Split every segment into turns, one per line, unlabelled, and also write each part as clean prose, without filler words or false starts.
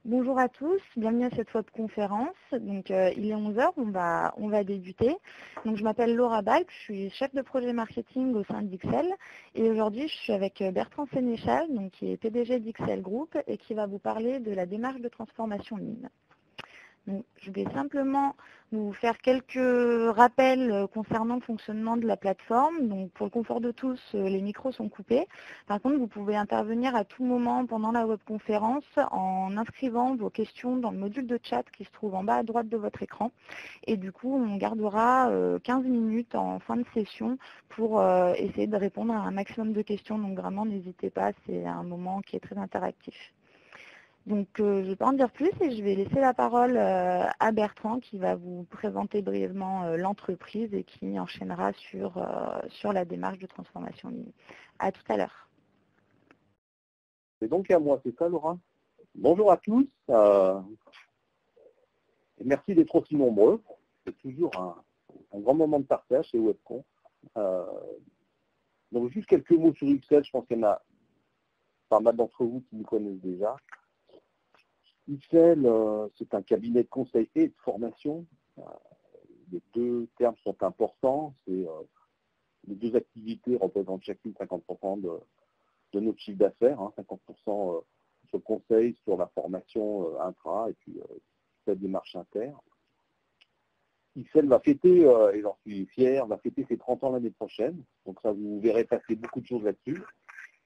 Bonjour à tous, bienvenue à cette webconférence. Donc, il est 11 heures, on va débuter. Donc, je m'appelle Laura Balk, je suis chef de projet marketing au sein d'XL. Et aujourd'hui, je suis avec Bertrand Sénéchal, donc, qui est PDG d'XL Group et qui va vous parler de la démarche de transformation Lean. Donc, je vais simplement vous faire quelques rappels concernant le fonctionnement de la plateforme. Donc, pour le confort de tous, les micros sont coupés. Par contre, vous pouvez intervenir à tout moment pendant la webconférence en inscrivant vos questions dans le module de chat qui se trouve en bas à droite de votre écran. Et du coup, on gardera 15 minutes en fin de session pour essayer de répondre à un maximum de questions. Donc, vraiment, n'hésitez pas, c'est un moment qui est très interactif. Donc, je ne vais pas en dire plus et je vais laisser la parole à Bertrand qui va vous présenter brièvement l'entreprise et qui enchaînera sur la démarche de transformation ligne. À tout à l'heure.
C'est donc à moi, c'est ça Laura? Bonjour à tous, et merci d'être aussi nombreux. C'est toujours un grand moment de partage chez Webcon. Donc juste quelques mots sur XL, je pense qu'il y en a pas mal d'entre vous qui nous connaissent déjà. XL, c'est un cabinet de conseil et de formation. Les deux termes sont importants. Les deux activités représentent chacune 50% de notre chiffre d'affaires, 50% sur le conseil, sur la formation intra et puis la démarche inter. XL va fêter, et j'en suis fier, va fêter ses 30 ans l'année prochaine. Donc ça, vous verrez passer beaucoup de choses là-dessus.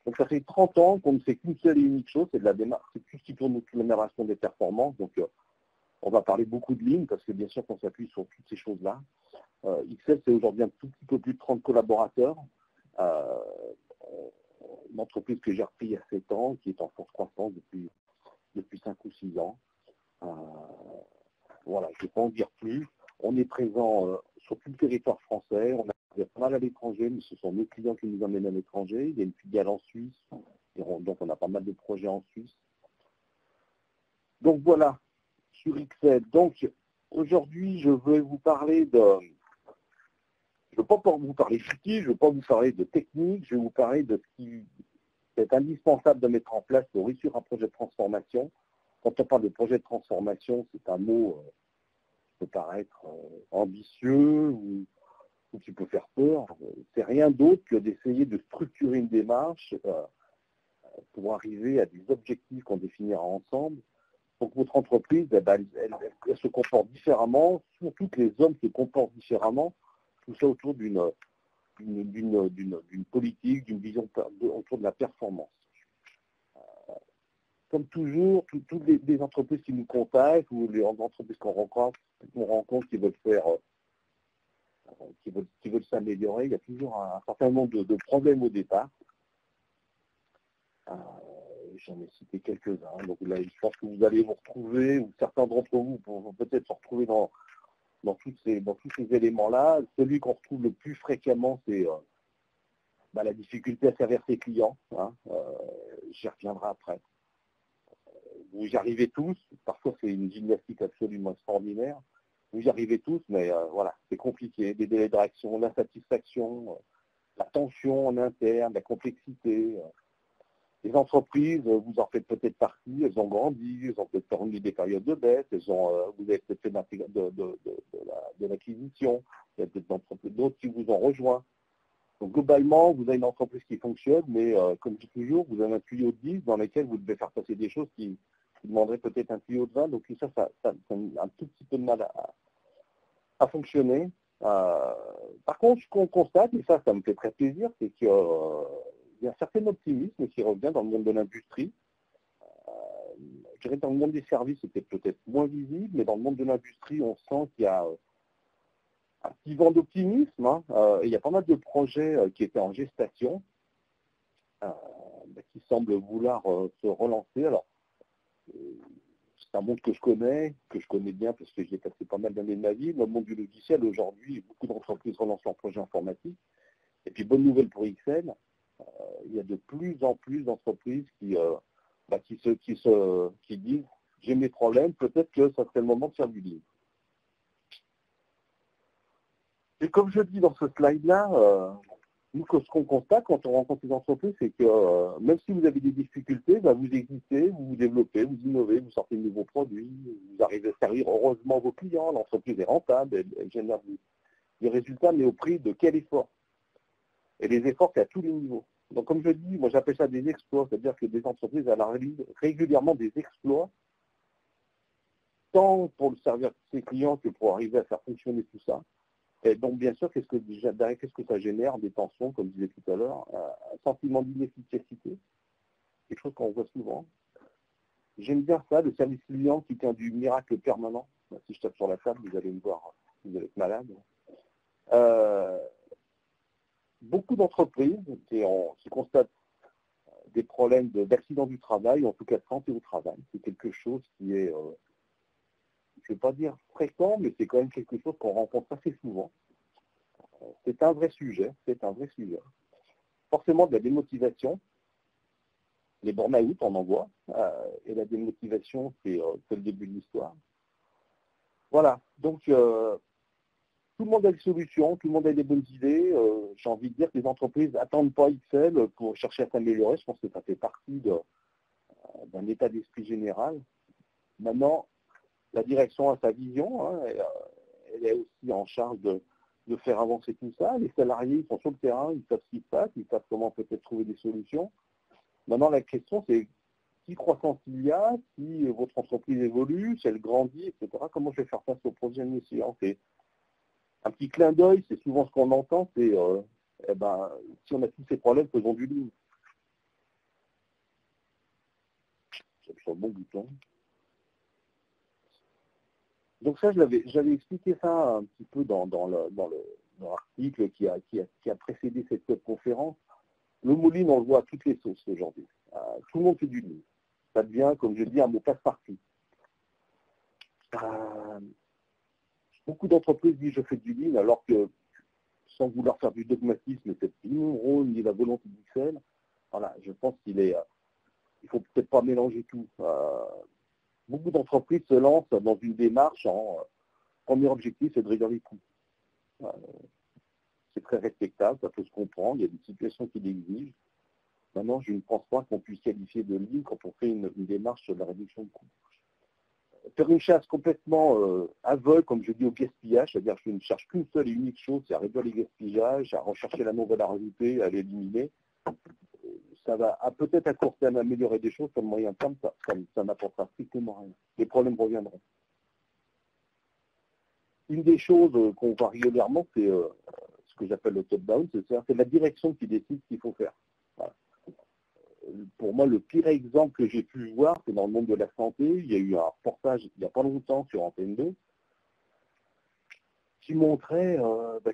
Donc ça fait 30 ans qu'on ne fait qu'une seule et unique chose, c'est de la démarche, c'est tout ce qui tourne autour de l'amélioration des performances. Donc on va parler beaucoup de ligne parce que bien sûr qu'on s'appuie sur toutes ces choses-là. XL, c'est aujourd'hui un tout petit peu plus de 30 collaborateurs. Une entreprise que j'ai repris il y a 7 ans, qui est en forte croissance depuis 5 ou 6 ans. Voilà, je ne vais pas en dire plus. On est présent sur tout le territoire français. On a pas mal à l'étranger, mais ce sont nos clients qui nous emmènent à l'étranger. Il y a une filiale en Suisse, donc on a pas mal de projets en Suisse. Donc voilà, sur XL. Donc aujourd'hui, je vais vous parler de... Je ne veux pas vous parler d'outils, je ne veux pas vous parler de technique, je vais vous parler de ce qui est indispensable de mettre en place pour réussir un projet de transformation. Quand on parle de projet de transformation, c'est un mot qui peut paraître ambitieux ou qui peut faire peur. C'est rien d'autre que d'essayer de structurer une démarche pour arriver à des objectifs qu'on définira ensemble pour que votre entreprise elle se comporte différemment, surtout que les hommes se comportent différemment, tout ça autour d'une politique, d'une vision autour de la performance. Comme toujours, toutes les entreprises qui nous contactent ou les entreprises qu'on rencontre qui veulent faire, qui veulent s'améliorer, il y a toujours un certain nombre de problèmes au départ. J'en ai cité quelques-uns. Donc là, je pense que vous allez vous retrouver, ou certains d'entre vous vont peut-être se retrouver dans tous ces éléments-là. Celui qu'on retrouve le plus fréquemment, c'est la difficulté à servir ses clients. J'y reviendrai après. Vous y arrivez tous. Parfois, c'est une gymnastique absolument extraordinaire. Vous y arrivez tous, mais voilà, c'est compliqué. Des délais de réaction, l'insatisfaction, la tension en interne, la complexité. Les entreprises, vous en faites peut-être partie, elles ont grandi, elles ont peut-être connu des périodes de baisse, vous avez peut-être fait de l'acquisition, il y a peut-être d'autres qui vous ont rejoint. Donc globalement, vous avez une entreprise qui fonctionne, mais comme je dis toujours, vous avez un tuyau de 10 dans lequel vous devez faire passer des choses qui demanderaient peut-être un tuyau de 20, donc ça a un tout petit peu de mal à fonctionner. Par contre, ce qu'on constate, et ça me fait très plaisir, c'est qu'il y a un certain optimisme qui revient dans le monde de l'industrie. Je dirais que dans le monde des services, c'était peut-être moins visible, mais dans le monde de l'industrie, on sent qu'il y a un petit vent d'optimisme. Il y a pas mal de projets qui étaient en gestation, qui semblent vouloir se relancer. Alors, c'est un monde que je connais bien parce que j'ai passé pas mal d'années de ma vie. Dans le monde du logiciel, aujourd'hui, beaucoup d'entreprises relancent leurs projets informatiques. Et puis, bonne nouvelle pour XL, il y a de plus en plus d'entreprises qui disent « j'ai mes problèmes, peut-être que ça serait le moment de faire du lean ». Et comme je dis dans ce slide-là, Nous, ce qu'on constate quand on rencontre les entreprises, c'est que même si vous avez des difficultés, vous existez, vous vous développez, vous innovez, vous sortez de nouveaux produits, vous arrivez à servir heureusement vos clients, l'entreprise est rentable, elle génère des résultats, mais au prix de quel effort? Et les efforts, c'est à tous les niveaux. Donc comme je dis, moi j'appelle ça des exploits, c'est-à-dire que des entreprises réalisent régulièrement des exploits, tant pour le servir de ses clients que pour arriver à faire fonctionner tout ça. Et donc, bien sûr, qu'est-ce que ça génère? Des tensions, comme je disais tout à l'heure, un sentiment d'inefficacité, quelque chose qu'on voit souvent. J'aime bien ça, le service client qui tient du miracle permanent. Si je tape sur la table, vous allez me voir, vous allez être malade. Beaucoup d'entreprises qui constatent des problèmes d'accident du travail, ou en tout cas de santé au travail. C'est quelque chose qui est, je ne vais pas dire fréquent, mais c'est quand même quelque chose qu'on rencontre assez souvent. C'est un vrai sujet, Forcément de la démotivation, les burn-out, on en voit, et la démotivation, c'est le début de l'histoire. Voilà, donc tout le monde a des solutions, tout le monde a des bonnes idées. J'ai envie de dire que les entreprises n'attendent pas Excel pour chercher à s'améliorer. Je pense que ça fait partie d'un état d'esprit général. Maintenant, la direction a sa vision, hein, elle est aussi en charge de faire avancer tout ça. Les salariés ils sont sur le terrain, ils savent ce qui se passe, ils savent comment peut-être trouver des solutions. Maintenant, la question, c'est si croissance il y a, si votre entreprise évolue, si elle grandit, etc., comment je vais faire face aux prochaines échéances? C'est un petit clin d'œil, c'est souvent ce qu'on entend, c'est si on a tous ces problèmes, faisons du lean. J'appuie sur le bon bouton. Donc ça, j'avais expliqué ça un petit peu dans l'article qui a précédé cette conférence. Le mot lean, on le voit à toutes les sauces aujourd'hui. Tout le monde fait du lean. Ça devient, comme je dis, un mot passe-partout. Beaucoup d'entreprises disent je fais du lean, alors que, sans vouloir faire du dogmatisme, c'est ni mon rôle, ni la volonté d'Excel. Voilà, je pense qu'il faut peut-être pas mélanger tout. Beaucoup d'entreprises se lancent dans une démarche premier objectif, c'est de réduire les coûts. C'est très respectable, ça peut se comprendre, il y a des situations qui l'exigent. Maintenant, je ne pense pas qu'on puisse qualifier de lean quand on fait une démarche sur la réduction de coûts. Faire une chasse complètement aveugle, comme je dis, au gaspillage, c'est-à-dire que je ne cherche qu'une seule et unique chose, c'est à réduire les gaspillages, à rechercher la non-valeur ajoutée, à l'éliminer. Ça va peut-être à court terme améliorer des choses, sur le moyen terme, ça n'apportera strictement rien. Les problèmes reviendront. Une des choses qu'on voit régulièrement, c'est ce que j'appelle le top-down, c'est la direction qui décide ce qu'il faut faire. Voilà. Pour moi, le pire exemple que j'ai pu voir, c'est dans le monde de la santé. Il y a eu un reportage il n'y a pas longtemps sur Antenne 2 qui montrait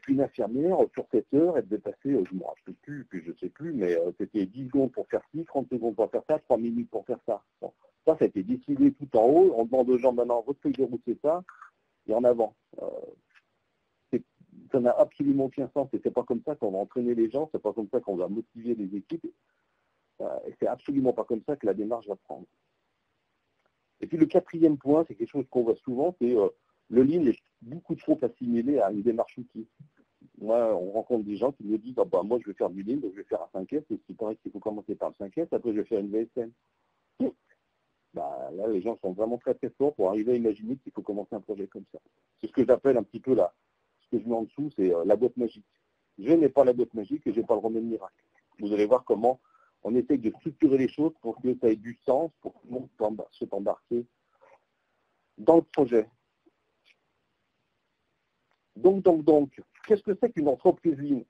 qu'une infirmière, sur 7 heures, elle devait passer, je ne me rappelle plus, puis je ne sais plus, mais c'était 10 secondes pour faire ci, 30 secondes pour faire ça, 3 minutes pour faire ça. Bon. Ça a été décidé tout en haut. On demande aux gens maintenant, votre feuille de route, c'est ça, et en avant. Ça n'a absolument aucun sens. Et c'est pas comme ça qu'on va entraîner les gens, c'est pas comme ça qu'on va motiver les équipes. Et c'est absolument pas comme ça que la démarche va prendre. Et puis le quatrième point, c'est quelque chose qu'on voit souvent, c'est le lean est beaucoup trop assimilé à une démarche outil. Moi, on rencontre des gens qui me disent moi je vais faire du lean, donc je vais faire un 5S, et c'est pareil qu'il faut commencer par le 5S, après je vais faire une VSM. Là, les gens sont vraiment très très forts pour arriver à imaginer qu'il faut commencer un projet comme ça. C'est ce que j'appelle un petit peu là. Ce que je mets en dessous, c'est la boîte magique. Je n'ai pas la boîte magique et je n'ai pas le remède miracle. Vous allez voir comment on essaye de structurer les choses pour que ça ait du sens, pour que tout le monde soit embarqué dans le projet. Donc, qu'est-ce que c'est qu'une entreprise lean?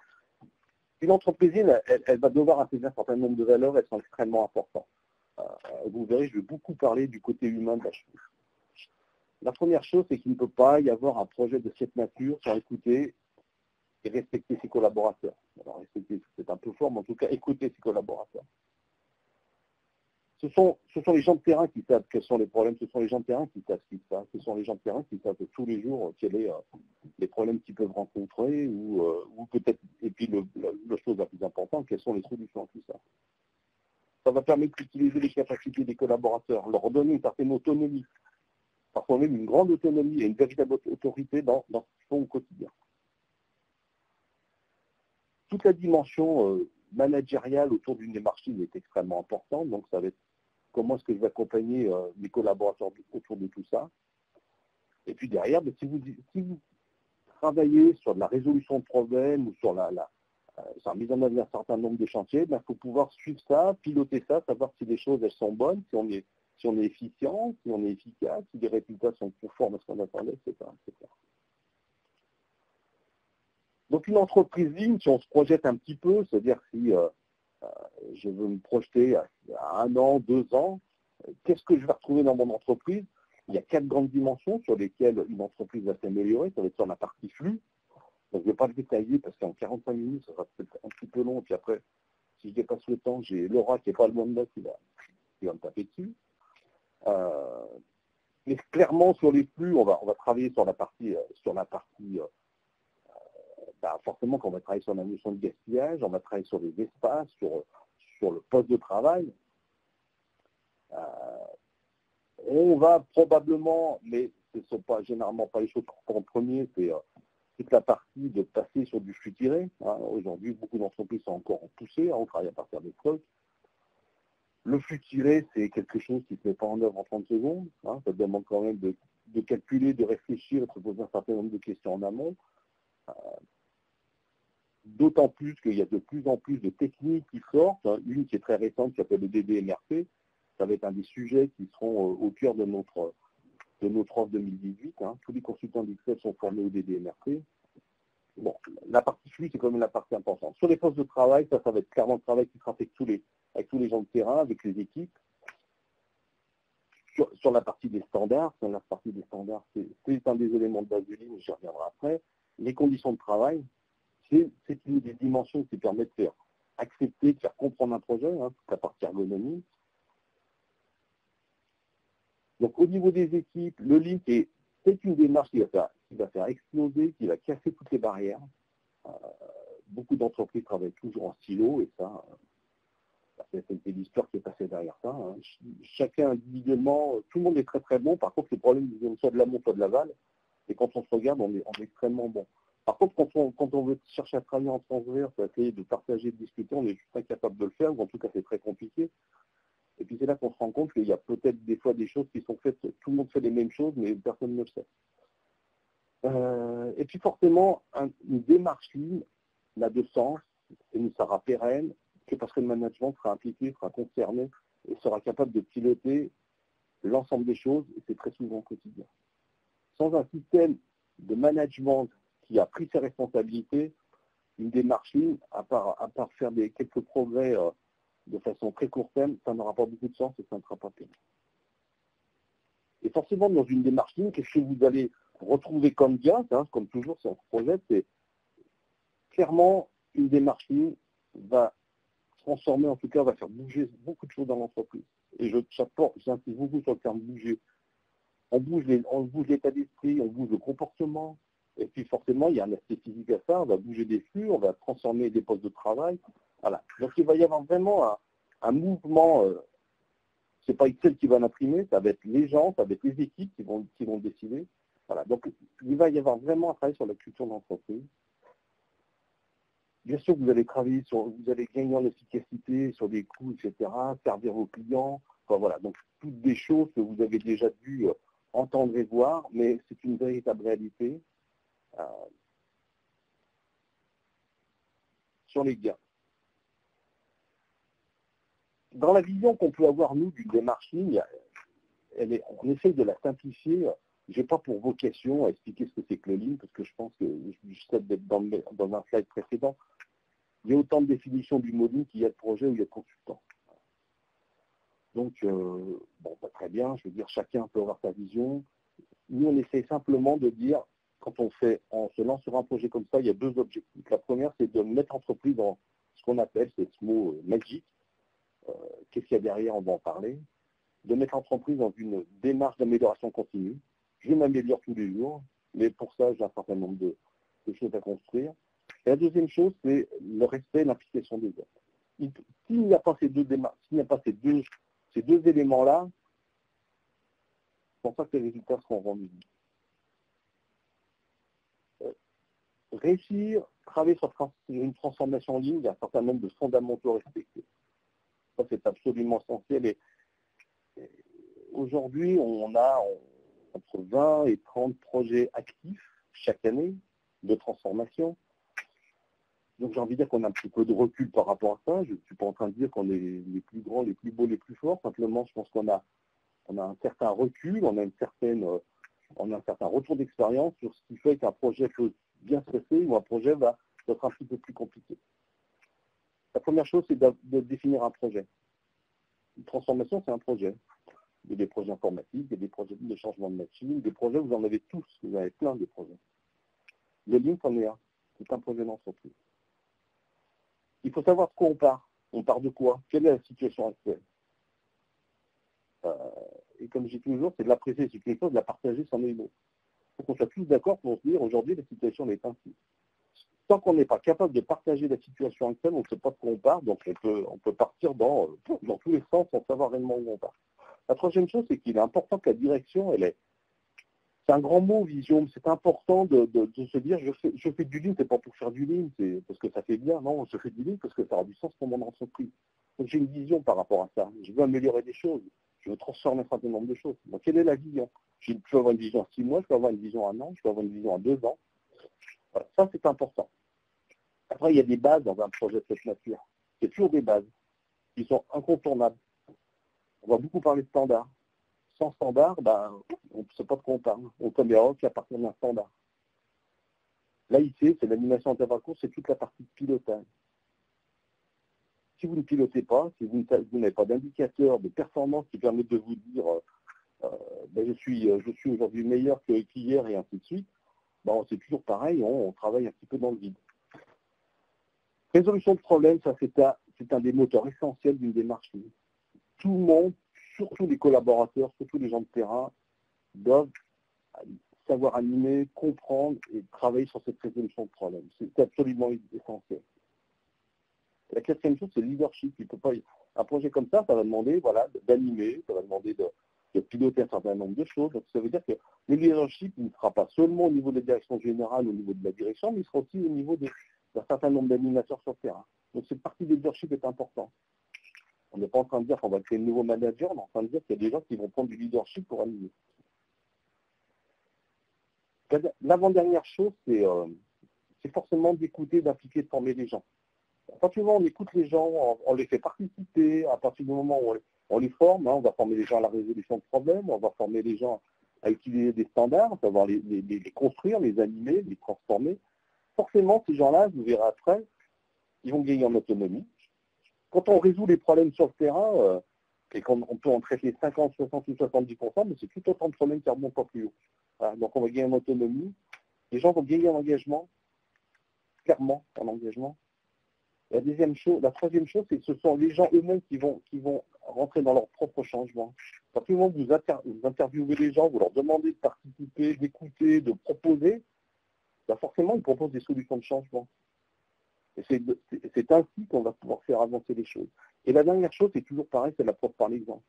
Une entreprise lean, elle va devoir intégrer un certain nombre de valeurs, elles sont extrêmement importantes. Vous verrez, je vais beaucoup parler du côté humain de la chose. La première chose, c'est qu'il ne peut pas y avoir un projet de cette nature sans écouter et respecter ses collaborateurs. Alors, respecter, c'est un peu fort, mais en tout cas, écouter ses collaborateurs. Ce sont les gens de terrain qui savent quels sont les problèmes, ce sont les gens de terrain qui savent ce qui se passe, ce sont les gens de terrain qui savent tous les jours quels sont les problèmes qu'ils peuvent rencontrer, ou peut-être, et puis la chose la plus importante, quelles sont les solutions à tout ça. Ça va permettre d'utiliser les capacités des collaborateurs, leur donner une certaine autonomie, parfois même une grande autonomie et une véritable autorité dans ce qu'ils font au quotidien. toute la dimension managériale autour d'une démarche est extrêmement importante. Donc, ça va être comment est-ce que je vais accompagner mes collaborateurs autour de tout ça. Et puis derrière, si vous travailler sur de la résolution de problèmes ou sur la mise en œuvre d'un certain nombre de chantiers, il faut pouvoir suivre ça, piloter ça, savoir si les choses elles sont bonnes, si on est efficient, si on est efficace, si les résultats sont conformes à ce qu'on attendait, etc., etc. Donc une entreprise ligne, si on se projette un petit peu, c'est-à-dire si je veux me projeter à 1 an, 2 ans, qu'est-ce que je vais retrouver dans mon entreprise? Il y a 4 grandes dimensions sur lesquelles une entreprise va s'améliorer. Ça va être sur la partie flux. Donc, je ne vais pas le détailler parce qu'en 45 minutes, ça sera peut-être un petit peu long. Et puis après, si je dépasse le temps, j'ai Laura qui n'est pas le bon là qui va me taper dessus. Mais clairement, sur les flux, on va travailler sur la partie forcément qu'on va travailler sur la notion de gaspillage, on va travailler sur les espaces, sur le poste de travail. On va probablement, mais ce ne sont pas généralement pas les choses qu'on prend en premier, c'est toute la partie de passer sur du flux tiré. Aujourd'hui, beaucoup d'entreprises sont encore en poussée, on travaille à partir des stocks. Le flux tiré, c'est quelque chose qui ne se met pas en œuvre en 30 secondes. Ça demande quand même de calculer, de réfléchir et de se poser un certain nombre de questions en amont. D'autant plus qu'il y a de plus en plus de techniques qui sortent. Une qui est très récente, qui s'appelle le DDMRP. Ça va être un des sujets qui seront au cœur de notre offre 2018. Tous les consultants d'Excel sont formés au DDMRP. Bon, la partie flux, c'est quand même la partie importante. Sur les postes de travail, ça va être clairement le travail qui sera fait avec tous les gens de terrain, avec les équipes. Sur la partie des standards, c'est un des éléments de base du livre, j'y reviendrai après. Les conditions de travail, c'est une des dimensions qui permet de faire accepter, de faire comprendre un projet, toute la partie ergonomie. Donc au niveau des équipes, le Lean, c'est une démarche qui va faire exploser, qui va casser toutes les barrières. Beaucoup d'entreprises travaillent toujours en silo, et ça, c'est l'histoire qui est passée derrière ça. Chacun individuellement, tout le monde est très très bon. Par contre, les problèmes viennent soit de l'amont, soit de l'aval. Et quand on se regarde, on est extrêmement bon. Par contre, quand on veut chercher à travailler en transverse, essayer de partager, de discuter, on est juste incapable de le faire, ou en tout cas c'est très compliqué. Et puis c'est là qu'on se rend compte qu'il y a peut-être des fois des choses qui sont faites, tout le monde fait les mêmes choses, mais personne ne le sait. Et puis forcément, une démarche ligne n'a de sens et ne sera pérenne que parce que le management sera impliqué, sera concerné et sera capable de piloter l'ensemble des choses, et c'est très souvent au quotidien. Sans un système de management qui a pris ses responsabilités, une démarche ligne, à part faire quelques progrès de façon très court terme, ça n'aura pas beaucoup de sens et ça ne sera pas pérenne. Et forcément, dans une démarche ligne, qu'est-ce que vous allez retrouver comme gaz, comme toujours si on se projette, c'est clairement une démarche ligne va transformer, en tout cas, va faire bouger beaucoup de choses dans l'entreprise. Et j'insiste beaucoup sur le terme bouger. On bouge l'état d'esprit, on bouge le comportement, et puis forcément, il y a un aspect physique à ça, on va bouger des flux, on va transformer des postes de travail. Voilà. Donc il va y avoir vraiment un mouvement, c'est pas Excel qui va l'imprimer, ça va être les gens, ça va être les équipes qui vont décider. Voilà. Donc il va y avoir vraiment un travail sur la culture d'entreprise. Bien sûr, vous allez gagner en efficacité sur des coûts, etc., servir vos clients. Enfin, voilà. Donc toutes des choses que vous avez déjà dû entendre et voir, mais c'est une véritable réalité sur les gains. Dans la vision qu'on peut avoir, nous, d'une démarche ligne, on essaye de la simplifier. Je n'ai pas pour vocation à expliquer ce que c'est que le Lean, parce que je pense que je sais d'être dans un slide précédent. Il y a autant de définitions du mot Lean qu'il y a de projets ou il y a de consultants. Donc, très bien, je veux dire, chacun peut avoir sa vision. Nous, on essaie simplement de dire, quand on se lance sur un projet comme ça, il y a 2 objectifs. La première, c'est de mettre l'entreprise dans ce qu'on appelle, c'est ce mot magique. Qu'est-ce qu'il y a derrière, on va en parler. De mettre l'entreprise dans une démarche d'amélioration continue. Je m'améliore tous les jours, mais pour ça, j'ai un certain nombre de choses à construire. Et la deuxième chose, c'est le respect et l'implication des autres. S'il n'y a pas ces deux éléments-là, je ne pense pas que les résultats seront rendus. réussir, travailler sur une transformation en ligne, il y a un certain nombre de fondamentaux à respecter. Ça, c'est absolument essentiel. Et aujourd'hui, on a entre 20 et 30 projets actifs chaque année de transformation. Donc j'ai envie de dire qu'on a un petit peu de recul par rapport à ça. Je ne suis pas en train de dire qu'on est les plus grands, les plus beaux, les plus forts. Simplement, je pense qu'on a un certain recul, on a un certain retour d'expérience sur ce qui fait qu'un projet peut bien se passer ou un projet va être un petit peu plus compliqué. La première chose, c'est de définir un projet. Une transformation, c'est un projet. Il y a des projets informatiques, il y a des projets de changement de machine, des projets, vous en avez tous, vous avez plein de projets. Le Link en est un. C'est un projet d'entreprise. Il faut savoir de quoi on part. On part de quoi? Quelle est la situation actuelle? Et comme je dis toujours, c'est de l'apprécier, c'est quelque chose, de la partager, c'en est une autre. Il faut qu'on soit tous d'accord pour se dire, aujourd'hui, la situation est ainsi. Tant qu'on n'est pas capable de partager la situation actuelle, on ne sait pas de quoi on part, donc on peut partir dans tous les sens sans savoir réellement où on part. La troisième chose, c'est qu'il est important que la direction, c'est un grand mot, vision, mais c'est important de se dire, je fais du lean, c'est pas pour faire du lean, c'est parce que ça fait bien, non, je fais du lean parce que ça aura du sens pour mon entreprise. Donc j'ai une vision par rapport à ça. Je veux améliorer des choses, je veux transformer un certain nombre de choses. Donc quelle est la vision? Je peux avoir une vision à 6 mois, je peux avoir une vision à 1 an, je peux avoir une vision à 2 ans. Voilà, ça, c'est important. Après, il y a des bases dans un projet de cette nature. Il y a toujours des bases qui sont incontournables. On va beaucoup parler de standards. Sans standard, on ne sait pas de quoi on parle. On caméra qui appartient à un standard. L'AIC, c'est l'animation intervalle-course, c'est toute la partie de pilotage. Si vous ne pilotez pas, si vous n'avez pas d'indicateur de performance qui permettent de vous dire je suis aujourd'hui meilleur qu'hier et ainsi de suite, c'est toujours pareil, on travaille un petit peu dans le vide. Résolution de problème, ça c'est un des moteurs essentiels d'une démarche. Tout le monde, surtout les collaborateurs, surtout les gens de terrain, doivent savoir animer, comprendre et travailler sur cette résolution de problème. C'est absolument essentiel. La quatrième chose, c'est le leadership. Il peut pas, un projet comme ça va demander d'animer, ça va demander de piloter un certain nombre de choses. Donc ça veut dire que le leadership il ne sera pas seulement au niveau de la direction générale, au niveau de la direction, mais il sera aussi au niveau d'un certain nombre d'animateurs sur le terrain. Donc cette partie de leadership est importante. On n'est pas en train de dire qu'on va créer de nouveaux managers, on est en train de dire qu'il y a des gens qui vont prendre du leadership pour animer. L'avant-dernière chose, c'est forcément d'écouter, d'impliquer, de former les gens. À partir du moment où on écoute les gens, on les fait participer, à partir du moment où on les forme, on va former les gens à la résolution de problèmes, on va former les gens à utiliser des standards, on va les construire, les animer, les transformer. Forcément, ces gens-là, vous verrez après, ils vont gagner en autonomie. Quand on résout les problèmes sur le terrain, et qu'on peut en traiter 50, 60 ou 70%, mais c'est tout autant de problèmes qui remontent pas plus haut. Voilà, donc on va gagner en autonomie. Les gens vont gagner en engagement, clairement en engagement. La troisième chose, c'est que ce sont les gens eux-mêmes qui vont rentrer dans leur propre changement. Parce que vous interviewez les gens, vous leur demandez de participer, d'écouter, de proposer, forcément, ils proposent des solutions de changement. Et c'est ainsi qu'on va pouvoir faire avancer les choses. Et la dernière chose, c'est toujours pareil, c'est l'approche par l'exemple.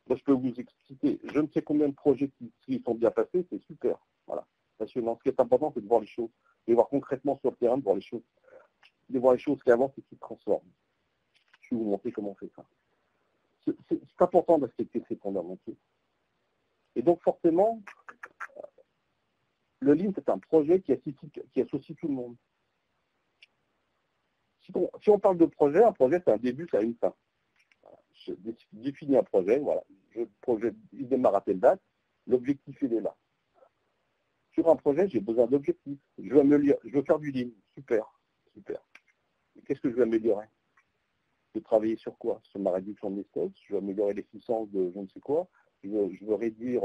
Moi, je peux vous expliquer, je ne sais combien de projets qui sont bien passés, c'est super. Voilà. Passionnant. Ce qui est important, c'est de voir les choses, de voir concrètement sur le terrain, de voir les choses qui avancent et qui se transforment. Je vais vous montrer comment on fait ça. C'est important de respecter ces fondamentaux. Et donc, forcément, le Lean, c'est un projet qui associe tout le monde. Si on parle de projet, un projet, c'est un début, c'est une fin. Je définis un projet, voilà. Le projet, il démarre à telle date, l'objectif, il est là. Sur un projet, j'ai besoin d'objectifs. Je veux faire du Lean. Super. Et qu'est-ce que je veux améliorer? Je veux travailler sur quoi? Sur ma réduction des stocks, je veux améliorer l'efficience de je ne sais quoi, je veux réduire,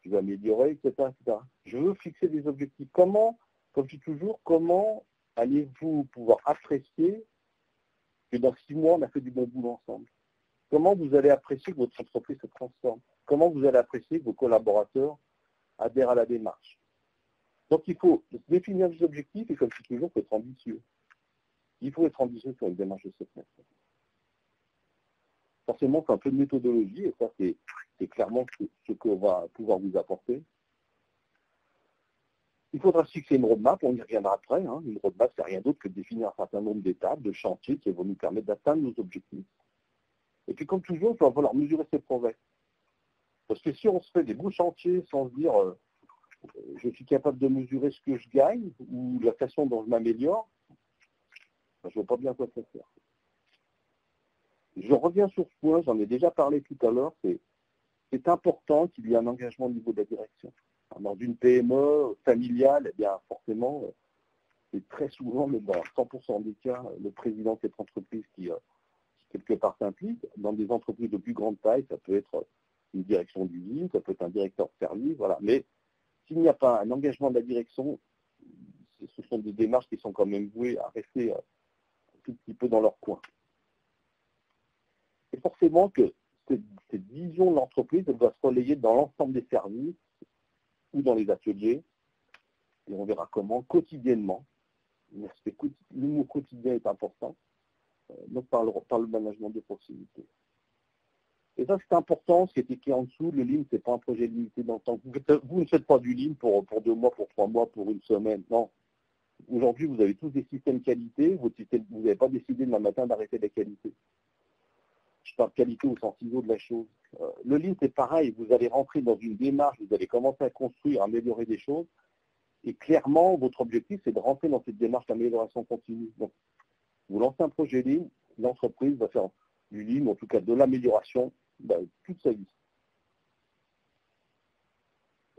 je veux améliorer, etc., etc. Je veux fixer des objectifs. Comment, comme je dis toujours, comment allez-vous pouvoir apprécier que dans 6 mois, on a fait du bon boulot ensemble? Comment vous allez apprécier que votre entreprise se transforme? Comment vous allez apprécier que vos collaborateurs adhèrent à la démarche? Donc, il faut définir des objectifs et, comme je dis toujours, il faut être ambitieux. Il faut être ambitieux sur une démarche de cette nature. Forcément, c'est un peu de méthodologie, et ça, c'est clairement ce qu'on va pouvoir vous apporter. Il faudra se fixer une roadmap, on y reviendra après. Hein. Une roadmap, c'est rien d'autre que de définir un certain nombre d'étapes, de chantiers qui vont nous permettre d'atteindre nos objectifs. Et puis comme toujours, il va falloir mesurer ses progrès. Parce que si on se fait des beaux chantiers sans se dire je suis capable de mesurer ce que je gagne ou la façon dont je m'améliore, ben, je ne vois pas bien quoi ça sert. Je reviens sur ce point, j'en ai déjà parlé tout à l'heure, c'est important qu'il y ait un engagement au niveau de la direction. Dans une PME familiale, eh bien forcément, c'est très souvent, mais dans 100% des cas, le président de cette entreprise qui quelque part s'implique. Dans des entreprises de plus grande taille, ça peut être une direction d'usine, ça peut être un directeur de service, voilà. Mais s'il n'y a pas un engagement de la direction, ce sont des démarches qui sont quand même vouées à rester un tout petit peu dans leur coin. Et forcément que cette vision de l'entreprise, elle doit se relayer dans l'ensemble des services ou dans les ateliers, et on verra comment, quotidiennement. Le mot quotidien est important, donc par le management de proximité. Et ça, c'est important, ce qui est écrit en dessous, le Lean, ce n'est pas un projet limité dans le temps. Vous ne faites pas du Lean pour 2 mois, pour 3 mois, pour une semaine, non. Aujourd'hui, vous avez tous des systèmes qualité, vous n'avez pas décidé demain matin d'arrêter la qualité. Je parle de qualité au sens ISO de la chose. Le Lean, c'est pareil, vous allez rentrer dans une démarche, vous allez commencer à construire, à améliorer des choses, et clairement, votre objectif, c'est de rentrer dans cette démarche d'amélioration continue. Donc, vous lancez un projet Lean, l'entreprise va faire du Lean, en tout cas de l'amélioration, toute sa vie.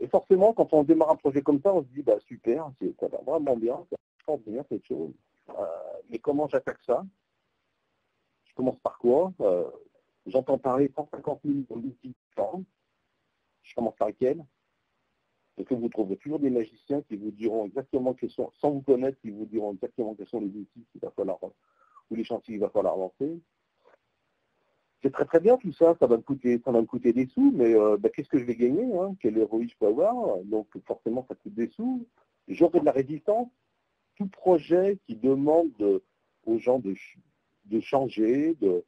Et forcément, quand on démarre un projet comme ça, on se dit, super, ça va vraiment bien, ça va bien cette chose. Mais comment j'attaque ça? Je commence par quoi? J'entends parler 150 000 d'outils différents. Je commence par lesquels? Et que vous trouverez toujours des magiciens qui vous diront exactement quels sont, sans vous connaître, qui vous diront exactement quels sont les outils qu'il va falloir, ou les chantiers qu'il va falloir lancer. C'est très très bien tout ça, ça va me coûter des sous, mais qu'est-ce que je vais gagner, hein? Quel ROI je peux avoir? Donc forcément ça coûte des sous. J'aurai de la résistance. Tout projet qui demande aux gens de changer, de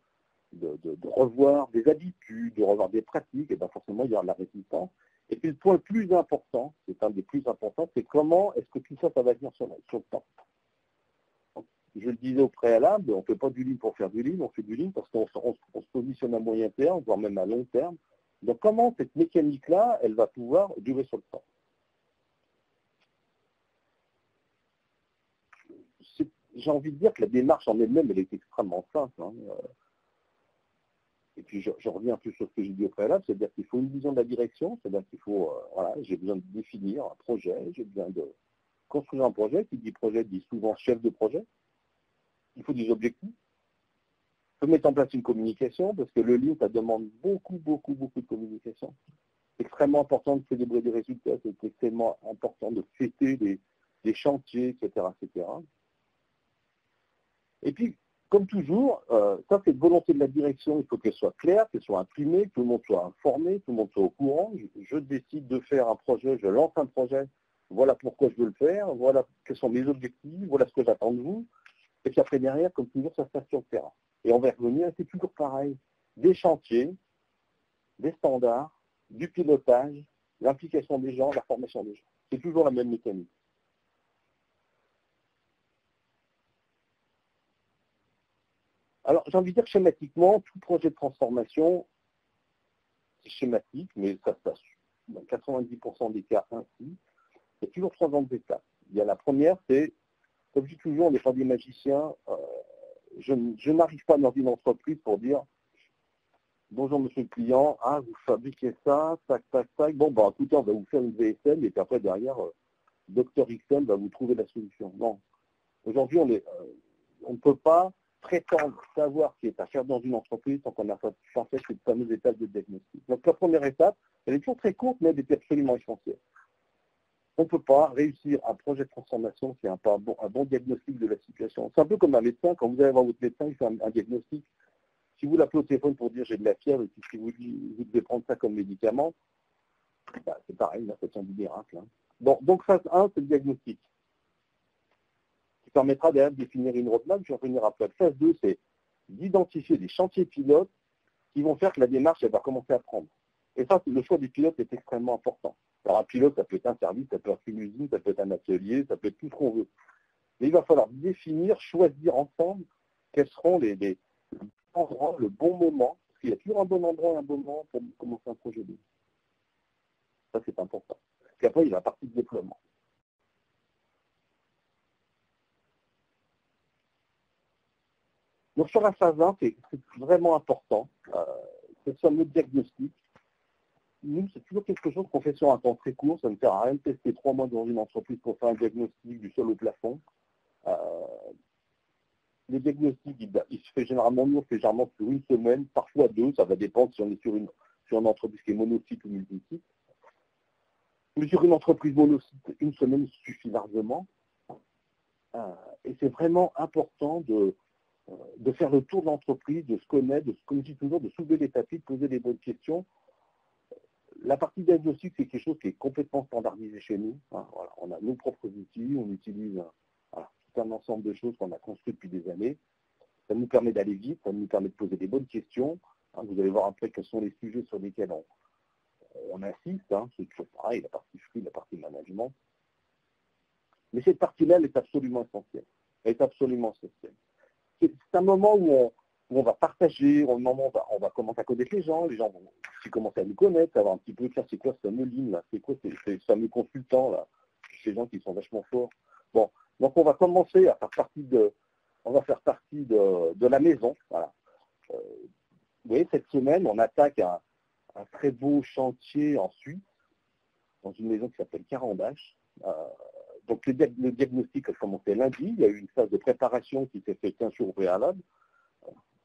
revoir des habitudes, de revoir des pratiques, et bien forcément il y aura de la résistance. Et puis le point le plus important, c'est un des plus importants, c'est comment est-ce que tout ça, ça va venir sur le temps. Je le disais au préalable, on ne fait pas du Lean pour faire du Lean, on fait du Lean parce qu'on se positionne à moyen terme, voire même à long terme. Donc comment cette mécanique-là, elle va pouvoir durer sur le temps? J'ai envie de dire que la démarche en elle-même, elle est extrêmement simple. Hein. Et puis je reviens un peu sur ce que j'ai dit au préalable, c'est-à-dire qu'il faut une vision de la direction, c'est-à-dire qu'il faut, j'ai besoin de définir un projet, j'ai besoin de construire un projet, qui dit projet dit souvent chef de projet. Il faut des objectifs. Il faut mettre en place une communication, parce que le Lean, ça demande beaucoup de communication. C'est extrêmement important de célébrer des résultats, c'est extrêmement important de fêter des chantiers, etc., etc. Et puis, comme toujours, ça c'est une volonté de la direction, il faut qu'elle soit claire, qu'elle soit imprimée, que tout le monde soit informé, que tout le monde soit au courant. Je décide de faire un projet, je lance un projet, voilà pourquoi je veux le faire, voilà quels sont mes objectifs, voilà ce que j'attends de vous. Et puis après derrière, comme toujours, ça se passe sur le terrain. Et on va revenir, c'est toujours pareil. Des chantiers, des standards, du pilotage, l'implication des gens, la formation des gens. C'est toujours la même mécanique. Alors, j'ai envie de dire schématiquement, tout projet de transformation, c'est schématique, mais ça se passe dans 90% des cas ainsi. Il y a toujours 3 grandes étapes. Il y a la première, c'est, comme je dis toujours, on n'est pas des magiciens. Je n'arrive pas dans une entreprise pour dire bonjour monsieur le client, vous fabriquez ça, tac, tac, tac. Bon, écoutez, on va vous faire une VSM et puis après, derrière, Dr XM va vous trouver la solution. Non. Aujourd'hui, on ne peut pas prétendre savoir ce qui est à faire dans une entreprise sans qu'on n'a pas fait cette fameuse étape de diagnostic. Donc la première étape, elle est toujours très courte, mais elle est absolument essentielle. On ne peut pas réussir un projet de transformation qui n'a pas un bon diagnostic de la situation. C'est un peu comme un médecin, quand vous allez voir votre médecin, il fait un diagnostic. Si vous l'appelez au téléphone pour dire j'ai de la fièvre, et puis si vous devez prendre ça comme médicament, c'est pareil, la question du miracle. Hein. Bon, donc phase 1, c'est le diagnostic. Qui permettra derrière de définir une roadmap, je vais revenir après. Phase 2, c'est d'identifier des chantiers pilotes qui vont faire que la démarche, elle va commencer à prendre. Et ça, le choix des pilotes est extrêmement important. Alors un pilote, ça peut être un service, ça peut être une usine, ça peut être un atelier, ça peut être tout ce qu'on veut. Mais il va falloir définir, choisir ensemble quels seront les endroits, le bon moment. Parce qu'il y a toujours un bon endroit et un bon moment pour commencer un projet de vie. Ça, c'est important. Puis après, il y a la partie de déploiement. Donc sur la phase 1, c'est vraiment important, que ce soit notre diagnostic. Nous, c'est toujours quelque chose qu'on fait sur un temps très court. Ça ne sert à rien de tester 3 mois dans une entreprise pour faire un diagnostic du sol au plafond. Le diagnostic, il se fait généralement, nous, on fait généralement sur une semaine, parfois 2, ça va dépendre si on est sur une entreprise qui est monosite ou multisite. Mais sur une entreprise monosite, une semaine suffit largement. Et c'est vraiment important de faire le tour de l'entreprise, de se connaître, comme je dis toujours, de soulever les tapis, de poser les bonnes questions. La partie diagnostic, c'est quelque chose qui est complètement standardisé chez nous. Voilà, on a nos propres outils, on utilise tout un ensemble de choses qu'on a construites depuis des années. Ça nous permet d'aller vite, ça nous permet de poser des bonnes questions. Vous allez voir après quels sont les sujets sur lesquels on insiste. C'est toujours pareil, la partie flux, la partie management. Mais cette partie-là, elle est absolument essentielle. Elle est absolument essentielle. C'est un moment où on va partager, on va commencer à connaître les gens vont commencer à nous connaître, savoir un petit peu, tiens, c'est quoi ce fameux ligne là, c'est quoi ces fameux consultants là, ces gens qui sont vachement forts. Bon, donc on va commencer à faire partie de la maison. Voilà. Vous voyez, cette semaine, on attaque un très beau chantier en Suisse, dans une maison qui s'appelle Carandache. Donc le diagnostic a commencé lundi, il y a eu une phase de préparation qui s'est faite 15 jours au préalable.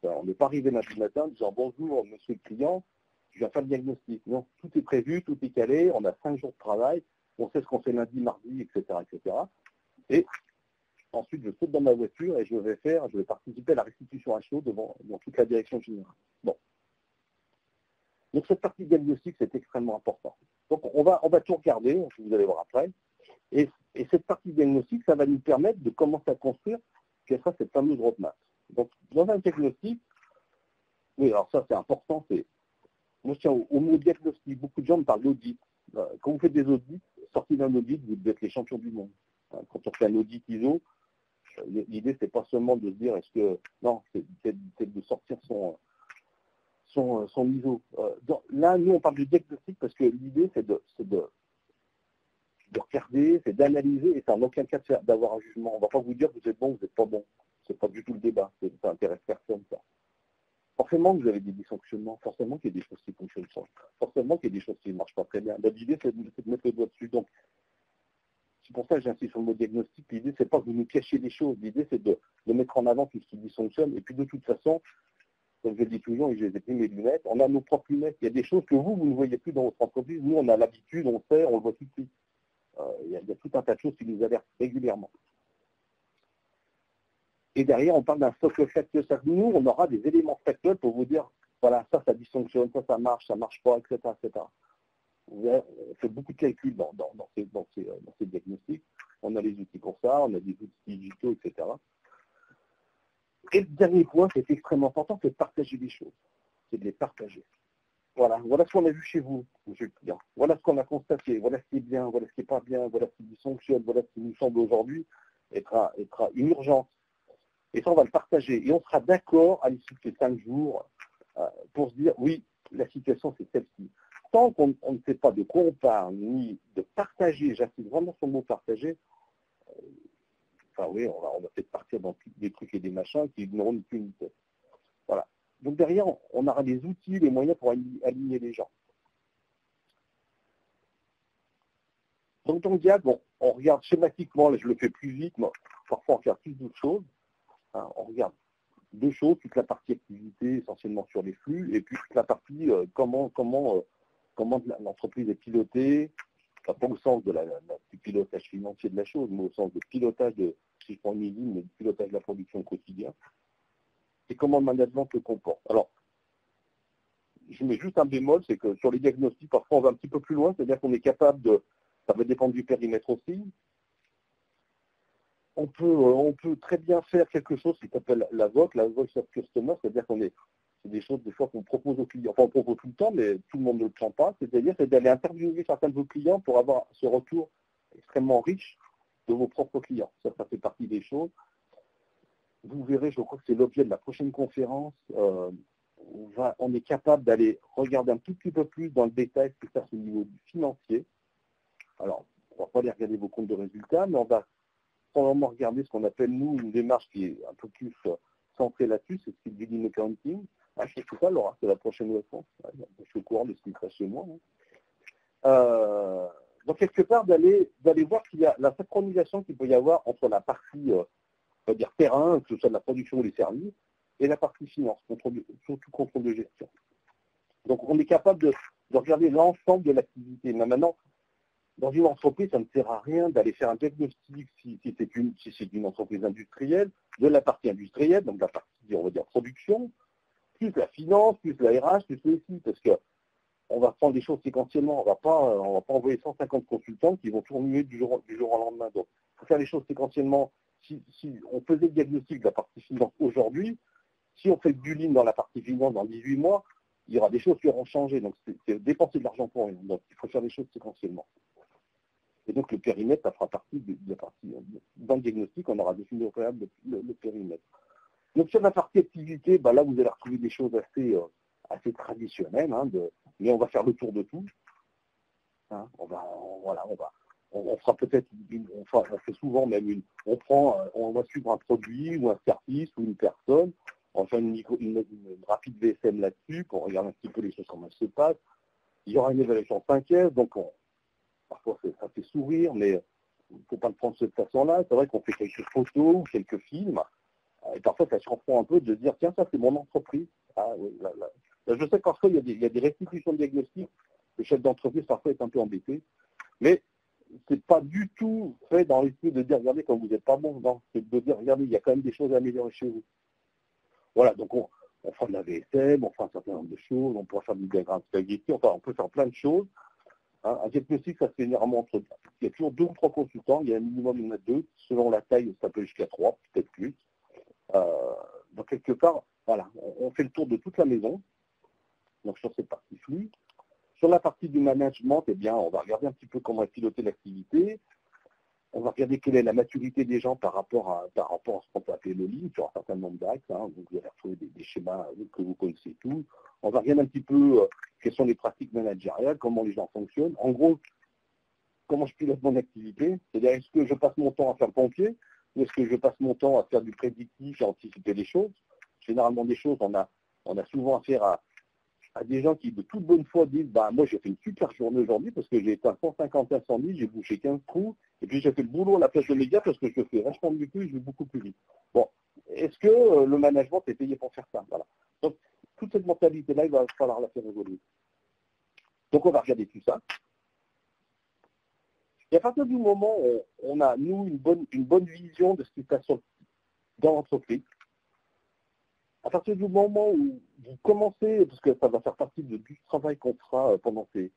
On n'est pas arrivé lundi matin en disant bonjour monsieur le client, je viens faire le diagnostic. Non, tout est prévu, tout est calé, on a 5 jours de travail, on sait ce qu'on fait lundi, mardi, etc. Et ensuite je saute dans ma voiture et je vais participer à la restitution à chaud dans toute la direction générale. Bon. Donc cette partie diagnostic, c'est extrêmement important. Donc on va tout regarder, vous allez voir après. Et cette partie diagnostic, ça va nous permettre de commencer à construire quelle sera cette fameuse roadmap. Donc, dans un diagnostic, oui, alors ça c'est important, moi je tiens au mot diagnostic, beaucoup de gens me parlent d'audit. Quand vous faites des audits, sortis d'un audit, vous devez être les champions du monde. Quand on fait un audit ISO, l'idée c'est pas seulement de se dire non, c'est de sortir son ISO. Là, nous on parle du diagnostic parce que l'idée c'est de regarder, c'est d'analyser, et c'est en aucun cas d'avoir un jugement. On ne va pas vous dire que vous êtes bon, vous n'êtes pas bon. Ce n'est pas du tout le débat, ça n'intéresse personne, ça. Forcément que vous avez des dysfonctionnements, forcément qu'il y a des choses qui fonctionnent pas, forcément qu'il y a des choses qui ne marchent pas très bien. L'idée, c'est de mettre le doigt dessus. Donc, c'est pour ça que j'insiste sur le mot diagnostic. L'idée, c'est pas que vous nous cachiez des choses. L'idée, c'est de mettre en avant tout ce qui dysfonctionne. Et puis, de toute façon, comme je le dis toujours, et je les ai pris mes lunettes, on a nos propres lunettes. Il y a des choses que vous ne voyez plus dans votre entreprise. Nous, on a l'habitude, on sait, on le voit tout de suite. Il y a tout un tas de choses qui nous alertent régulièrement. Et derrière, on parle d'un socle factuel. Nous, on aura des éléments factuels pour vous dire, voilà, ça dysfonctionne, ça marche pas, etc. On fait beaucoup de calculs dans ces diagnostics. On a les outils pour ça, on a des outils digitaux, etc. Et le dernier point, c'est extrêmement important, c'est de partager les choses. C'est de les partager. Voilà ce qu'on a vu chez vous, monsieur le client. Voilà ce qu'on a constaté, voilà ce qui est bien, voilà ce qui n'est pas bien, voilà ce qui dysfonctionne, voilà ce qui nous semble aujourd'hui être une urgence. Et ça, on va le partager. Et on sera d'accord à l'issue de ces 5 jours pour se dire, oui, la situation, c'est celle-ci. Tant qu'on ne sait pas de quoi on parle, ni de partager, j'insiste vraiment sur le mot partager, oui, on va peut-être partir dans des trucs et des machins qui n'auront ni queue ni tête. Voilà. Donc derrière, on aura des outils, des moyens pour aligner les gens. Donc dans le diable, on regarde schématiquement, là je le fais plus vite, mais parfois on regarde plus d'autres choses. On regarde 2 choses, toute la partie activité essentiellement sur les flux, et puis toute la partie comment l'entreprise est pilotée, pas au sens du pilotage financier de la chose, mais au sens de pilotage si je prends une usine, mais du pilotage de la production au quotidien, et comment le management se comporte. Alors, je mets juste un bémol, c'est que sur les diagnostics, parfois on va un petit peu plus loin, c'est-à-dire qu'on est capable ça va dépendre du périmètre aussi. On peut très bien faire quelque chose qui s'appelle la VOC, la Voice of Customer, c'est-à-dire qu'on est c'est des choses des fois qu'on propose aux clients, enfin on propose tout le temps, mais tout le monde ne le prend pas, c'est-à-dire c'est d'aller interviewer certains de vos clients pour avoir ce retour extrêmement riche de vos propres clients. Ça fait partie des choses. Vous verrez, je crois que c'est l'objet de la prochaine conférence. On est capable d'aller regarder un tout petit peu plus dans le détail ce qui se passe au niveau du financier. Alors, on ne va pas aller regarder vos comptes de résultats, mais on va probablement regarder ce qu'on appelle, nous, une démarche qui est un peu plus centrée là-dessus, c'est ce qui est du lean accounting. Je sais tout ça, Laura, c'est la prochaine leçon. Je suis au courant de ce qui se chez moi. Donc, quelque part, d'aller voir qu'il y a la synchronisation qu'il peut y avoir entre la partie, on va dire, terrain, que ce soit de la production ou des services, et la partie finance, surtout contrôle de gestion. Donc, on est capable de regarder l'ensemble de l'activité. Mais maintenant, dans une entreprise, ça ne sert à rien d'aller faire un diagnostic si c'est une entreprise industrielle, de la partie industrielle, donc la partie, on va dire, production, plus la finance, plus la RH, plus le SI, parce qu'on va prendre des choses séquentiellement. On va pas envoyer 150 consultants qui vont tourner du jour au lendemain. Donc, il faut faire les choses séquentiellement. Si on faisait le diagnostic de la partie finance aujourd'hui, si on fait du lean dans la partie finance dans 18 mois, il y aura des choses qui auront changé. Donc, c'est dépenser de l'argent pour rien. Donc, il faut faire les choses séquentiellement. Et donc, le périmètre, ça fera partie de la partie. Dans le diagnostic, on aura défini au préalable le périmètre. Donc, sur la partie activité, là, vous allez retrouver des choses assez traditionnelles, mais on va faire le tour de tout. On fera peut-être, on fait souvent même on va suivre un produit ou un service ou une personne, on va faire une rapide VSM là-dessus, pour regarder un petit peu les choses, comment elles se passent. Il y aura une évaluation 5S, donc parfois ça fait sourire, mais il ne faut pas le prendre de cette façon-là. C'est vrai qu'on fait quelques photos ou quelques films, et parfois ça surprend un peu de dire, tiens, ça c'est mon entreprise. Je sais que parfois il y a des restitutions de diagnostic, le chef d'entreprise parfois est un peu embêté, mais c'est pas du tout fait dans l'esprit de dire, regardez, quand vous n'êtes pas bon, non, c'est de dire, regardez, il y a quand même des choses à améliorer chez vous. Voilà, donc on fera de la VSM, on fera un certain nombre de choses, on pourra faire du diagramme spaghetti, enfin on peut faire plein de choses. Un diagnostic, ça se fait généralement entre, il y a toujours 2 ou 3 consultants, il y a un minimum, il y en a 2, selon la taille, ça peut jusqu'à 3, peut-être plus. Donc quelque part, voilà, on fait le tour de toute la maison, donc sur cette partie flux. Sur la partie du management, on va regarder un petit peu comment est pilotée l'activité. On va regarder quelle est la maturité des gens par rapport à ce qu'on peut appeler le lean, sur un certain nombre d'axes. Vous allez retrouver des schémas que vous connaissez tous. On va regarder un petit peu quelles sont les pratiques managériales, comment les gens fonctionnent. En gros, comment je pilote mon activité. C'est-à-dire, est-ce que je passe mon temps à faire le pompier ou est-ce que je passe mon temps à faire du prédictif et à anticiper les choses. Généralement, des choses, on a souvent affaire à des gens qui, de toute bonne foi, disent moi, j'ai fait une super journée aujourd'hui parce que j'ai éteint 150 incendies, j'ai bouché 15 trous, et puis j'ai fait le boulot à la place de mes gars parce que je fais vachement mieux que lui, je vais beaucoup plus vite. Bon, est-ce que le management est payé pour faire ça? Voilà. Donc, toute cette mentalité-là, il va falloir la faire évoluer. Donc, on va regarder tout ça. Et à partir du moment où on a, nous, une bonne vision de ce qui se passe dans l'entreprise, à partir du moment où vous commencez, parce que ça va faire partie du travail qu'on fera pendant ce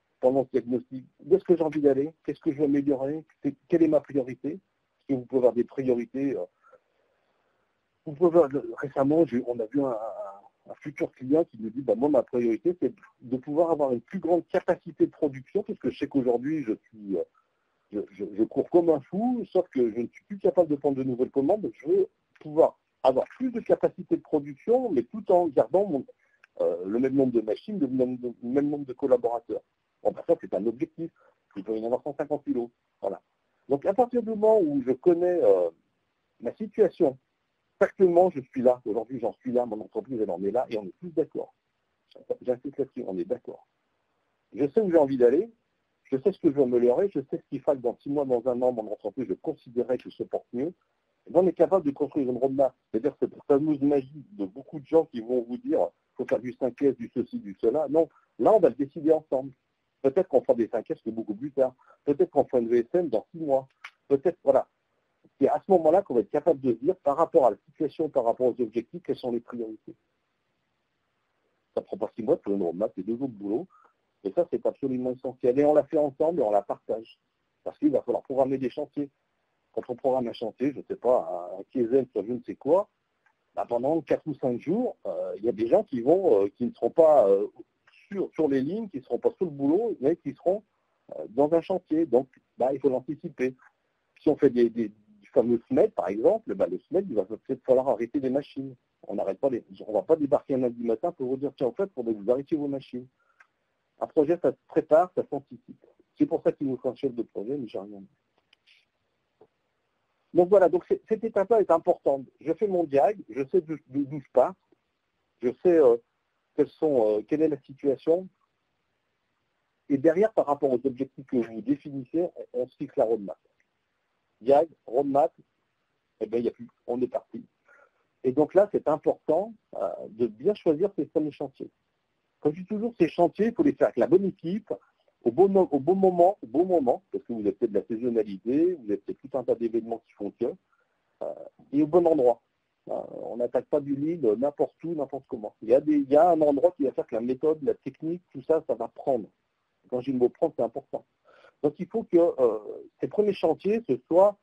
diagnostic, où est-ce que j'ai envie d'aller, qu'est-ce que je veux améliorer, quelle est ma priorité, parce que vous pouvez avoir des priorités. Vous pouvez voir, récemment, on a vu un futur client qui nous dit, moi, ma priorité, c'est de pouvoir avoir une plus grande capacité de production, parce que je sais qu'aujourd'hui, je cours comme un fou, sauf que je ne suis plus capable de prendre de nouvelles commandes, donc je veux pouvoir avoir plus de capacité de production, mais tout en gardant le même nombre de machines, le même nombre de collaborateurs. Bon, ça, c'est un objectif. Il peut y en avoir 150 kilos. Voilà. Donc, à partir du moment où je connais ma situation, factuellement, je suis là. Aujourd'hui, j'en suis là. Mon entreprise, elle en est là. Et on est tous d'accord. J'insiste là-dessus. On est d'accord. Je sais où j'ai envie d'aller. Je sais ce que je veux améliorer. Je sais ce qu'il faut que dans 6 mois, dans 1 an, mon entreprise, je considérais que je se porte mieux. On est capable de construire une roadmap. C'est-à-dire cette fameuse magie de beaucoup de gens qui vont vous dire il faut faire du 5S, du ceci, du cela. Non, là, on va le décider ensemble. Peut-être qu'on fera des 5S que beaucoup plus tard. Peut-être qu'on fera une VSM dans 6 mois. Peut-être, voilà. C'est à ce moment-là qu'on va être capable de dire, par rapport à la situation, par rapport aux objectifs, quelles sont les priorités. Ça ne prend pas 6 mois pour une roadmap, c'est 2 jours de boulot. Et ça, c'est absolument essentiel. Et on la fait ensemble et on la partage. Parce qu'il va falloir programmer des chantiers. Quand on programme un chantier, je ne sais pas, un Kaizen sur je ne sais quoi, pendant 4 ou 5 jours, il y a des gens qui ne seront pas sur les lignes, qui ne seront pas sur le boulot, mais qui seront dans un chantier. Donc, il faut l'anticiper. Si on fait du fameux SMED, par exemple, le SMED, il va peut-être falloir arrêter les machines. On ne va pas débarquer un lundi matin pour vous dire, tiens, en fait, il faudrait que vous arrêtiez vos machines. Un projet, ça se prépare, ça s'anticipe. C'est pour ça qu'il nous faut un chef de projet, mais j'ai rien dit. Donc voilà, donc cette étape-là est importante. Je fais mon diag, je sais d'où je pars, je sais quelle est la situation. Et derrière, par rapport aux objectifs que vous définissez, on se fixe la roadmap. Diag, roadmap, eh bien, il n'y a plus, on est parti. Et donc là, c'est important de bien choisir ces fameux chantiers. Comme je dis toujours, ces chantiers, il faut les faire avec la bonne équipe, au bon moment, parce que vous avez peut-être de la saisonnalité, vous avez peut-être tout un tas d'événements qui font que, et au bon endroit. On n'attaque pas du lead n'importe où, n'importe comment. Il y a un endroit qui va faire que la méthode, la technique, tout ça, ça va prendre. Quand j'ai le mot prendre, c'est important. Donc il faut que ces premiers chantiers, qu'ils soient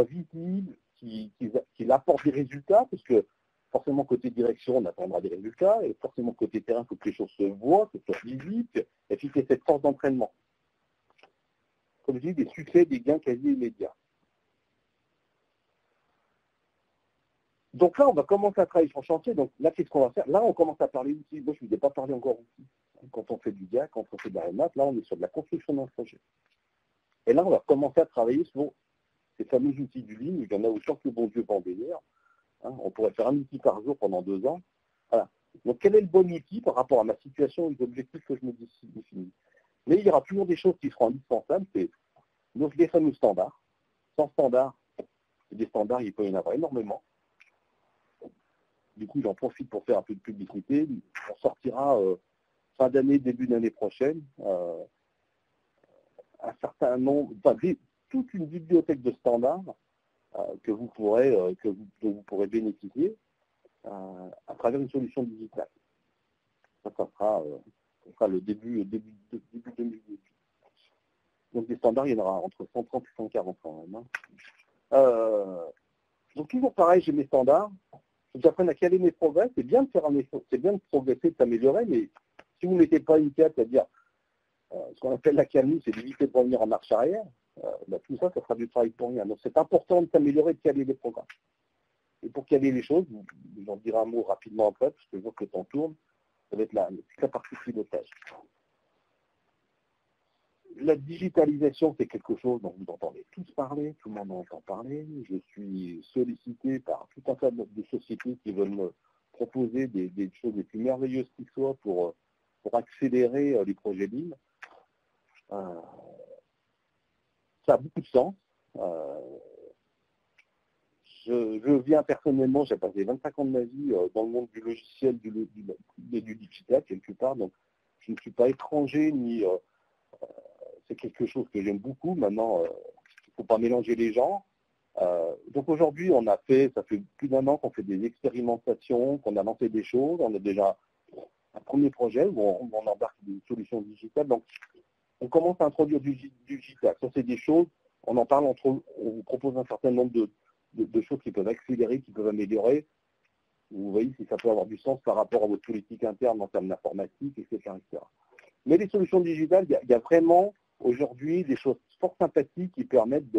visibles, qu'ils apportent des résultats, parce que forcément côté direction, on attendra des résultats, et forcément côté terrain, il faut que les choses se voient, que ce soit visible, et puis c'est cette force d'entraînement. Comme je dis, des succès, des gains quasi immédiats. Donc là, on va commencer à travailler sur le chantier. Donc là, qu'est-ce qu'on va faire? Là, on commence à parler d'outils. Moi, je ne vous ai pas parlé encore d'outils. Quand on fait du DIA, quand on fait de la RMAT, là, on est sur de la construction d'un projet. Et là, on va commencer à travailler sur ces fameux outils du Lean. Il y en a autant que le bon Dieu va en bénir. On pourrait faire un outil par jour pendant 2 ans. Voilà. Donc, quel est le bon outil par rapport à ma situation et aux objectifs que je me définis? Mais il y aura toujours des choses qui seront indispensables. C'est donc les fameux standards. Sans standards, des standards, il peut y en avoir énormément. Du coup, j'en profite pour faire un peu de publicité. On sortira fin d'année, début d'année prochaine, un certain nombre, toute une bibliothèque de standards dont vous pourrez bénéficier à travers une solution digitale. Ça sera le début 2018. Donc des standards, il y en aura entre 130 et 140 quand même. Donc toujours pareil, j'ai mes standards. J'apprends à caler mes progrès. C'est bien de faire un effort, c'est bien de progresser, de s'améliorer, mais si vous ne mettez pas une carte, c'est-à-dire ce qu'on appelle la calmie, c'est d'éviter de revenir en marche arrière, tout ça, ça sera du travail pour rien. Donc c'est important de s'améliorer, de caler les programmes. Et pour caler les choses, j'en dirai un mot rapidement après, parce que je vois que le temps tourne, ça va être la partie pilotage. La digitalisation, c'est quelque chose dont vous entendez tous parler, tout le monde en entend parler. Je suis sollicité par tout un tas de sociétés qui veulent me proposer des choses les plus merveilleuses qui soient pour accélérer les projets Lean. Ça a beaucoup de sens. Je viens personnellement, j'ai passé 25 ans de ma vie dans le monde du logiciel, du digital quelque part, donc je ne suis pas étranger ni... c'est quelque chose que j'aime beaucoup. Maintenant, il ne faut pas mélanger les gens. Donc aujourd'hui, ça fait plus d'1 an qu'on fait des expérimentations, qu'on a lancé des choses. On a déjà un premier projet où on embarque des solutions digitales. Donc, on commence à introduire du digital. Ça, c'est des choses, on en parle on vous propose un certain nombre de choses qui peuvent accélérer, qui peuvent améliorer. Vous voyez si ça peut avoir du sens par rapport à votre politique interne en termes d'informatique, etc., etc. Mais les solutions digitales, il y a vraiment aujourd'hui des choses fort sympathiques qui permettent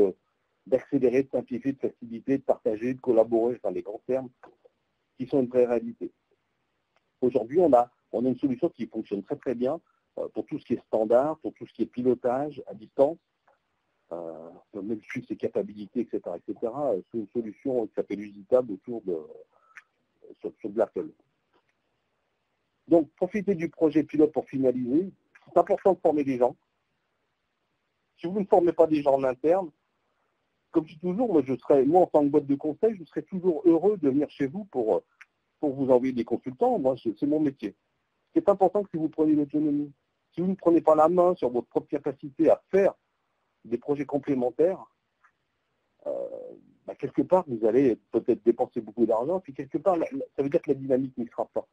d'accélérer, de simplifier, de faciliter, de partager, de collaborer, enfin les grands termes, qui sont une vraie réalité. Aujourd'hui, on a une solution qui fonctionne très très bien pour tout ce qui est standard, pour tout ce qui est pilotage à distance, même suivre ses capacités, etc., etc. C'est une solution qui s'appelle Usitable autour sur de l'Apple. Donc, profitez du projet pilote pour finaliser. C'est important de former des gens. Si vous ne formez pas des gens en interne, comme je dis toujours, moi en tant que boîte de conseil, je serais toujours heureux de venir chez vous pour vous envoyer des consultants. Moi, c'est mon métier. C'est important que si vous prenez l'autonomie, si vous ne prenez pas la main sur votre propre capacité à faire des projets complémentaires, quelque part, vous allez peut-être dépenser beaucoup d'argent, puis quelque part, ça veut dire que la dynamique n'y sera pas.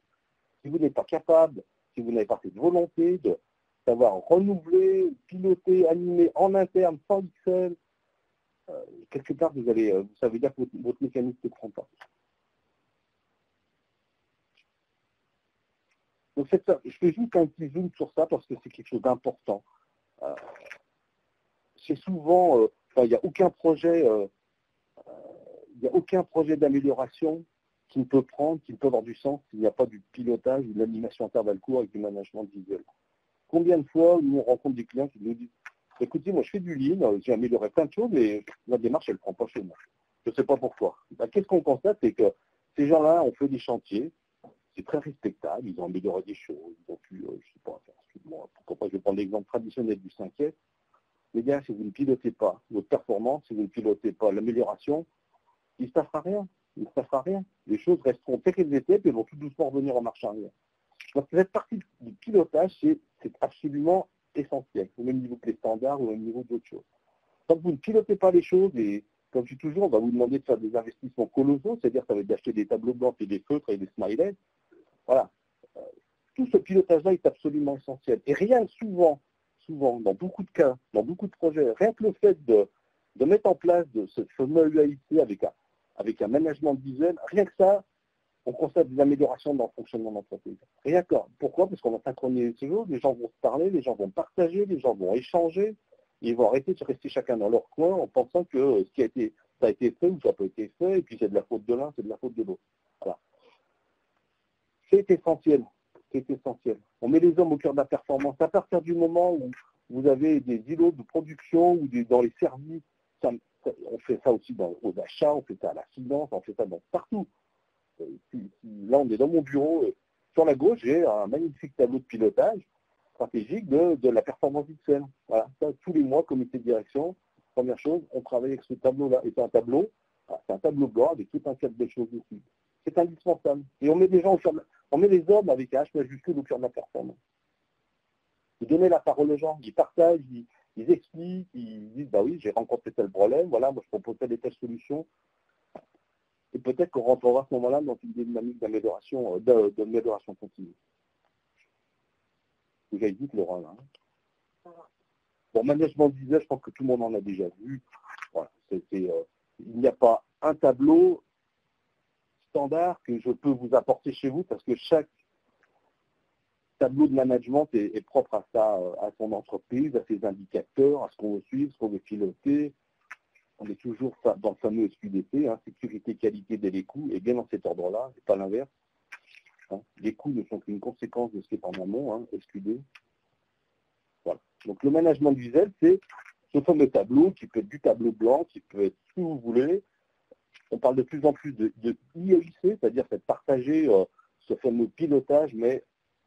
Si vous n'êtes pas capable, si vous n'avez pas cette volonté de savoir renouveler, piloter, animer en interne, sans Excel, quelque part, ça veut dire que votre mécanique ne prend pas. Donc je fais juste un petit zoom sur ça parce que c'est quelque chose d'important. Euh, c'est souvent, il n'y a aucun projet, d'amélioration qui ne peut avoir du sens s'il n'y a pas du pilotage ou de l'animation intervalle court avec du management visuel. Combien de fois nous on rencontre des clients qui nous disent écoutez, moi je fais du lean, j'ai amélioré plein de choses, mais la démarche elle ne prend pas chez moi. Je ne sais pas pourquoi. Qu'est-ce qu'on constate, c'est que ces gens-là ont fait des chantiers, c'est très respectable, ils ont amélioré des choses, ils ont pu, je ne sais pas, pourquoi pas, je vais prendre l'exemple traditionnel du 5S. Mais bien, si vous ne pilotez pas votre performance, si vous ne pilotez pas l'amélioration, il ne se passera rien. Il ne se passera rien. Les choses resteront telles qu'elles étaient, puis elles vont tout doucement revenir en marche arrière. Donc cette partie du pilotage, c'est absolument essentiel, au même niveau que les standards, au même niveau d'autres choses. Quand vous ne pilotez pas les choses, et comme je dis toujours, on va vous demander de faire des investissements colossaux, c'est-à-dire que ça va être d'acheter des tableaux blancs et des feutres et des smileys. Voilà. Tout ce pilotage-là est absolument essentiel. Et rien que souvent, dans beaucoup de cas, dans beaucoup de projets, rien que le fait de mettre en place de ce fameux UAIC avec un management visuel, rien que ça, on constate des améliorations dans le fonctionnement de l'entreprise. Rien que. Pourquoi? Parce qu'on va synchroniser ces choses, les gens vont se parler, les gens vont partager, les gens vont échanger, et ils vont arrêter de rester chacun dans leur coin en pensant que ça a été fait ou ça n'a pas été fait, et puis c'est de la faute de l'un, c'est de la faute de l'autre. Voilà. C'est essentiel. C'est essentiel. On met les hommes au cœur de la performance. À partir du moment où vous avez des îlots de production ou dans les services, on fait ça aussi aux achats, on fait ça à la finance, on fait ça partout. Là, on est dans mon bureau. Sur la gauche, j'ai un magnifique tableau de pilotage stratégique de la performance XL. Voilà. Ça, tous les mois, comité de direction, première chose, on travaille avec ce tableau-là. Et c'est un tableau blanc avec tout un tas de belles choses dessus. C'est indispensable. Et on met les gens on met les hommes avec un H majuscule au cœur de la performance. Vous donnez la parole aux gens, ils partagent, ils expliquent, ils disent bah oui, j'ai rencontré tel problème, voilà, moi je propose telle et telle solution. Et peut-être qu'on rentrera à ce moment-là dans une dynamique d'amélioration continue. Déjà dit Laurent. Hein. Bon, management visuel, je pense que tout le monde en a déjà vu. Voilà, il n'y a pas un tableau standard que je peux vous apporter chez vous parce que chaque tableau de management est propre à son entreprise, à ses indicateurs, à ce qu'on veut suivre, ce qu'on veut piloter. On est toujours dans le fameux SQDP, hein, sécurité, qualité, délai, coût, et bien dans cet ordre-là, et pas l'inverse. Hein. Les coûts ne sont qu'une conséquence de ce qui est en amont, hein, SQD. Voilà. Donc le management visuel, c'est ce fameux tableau qui peut être du tableau blanc, qui peut être ce que vous voulez. On parle de plus en plus de IEIC, c'est-à-dire c'est de partager ce fameux pilotage, mais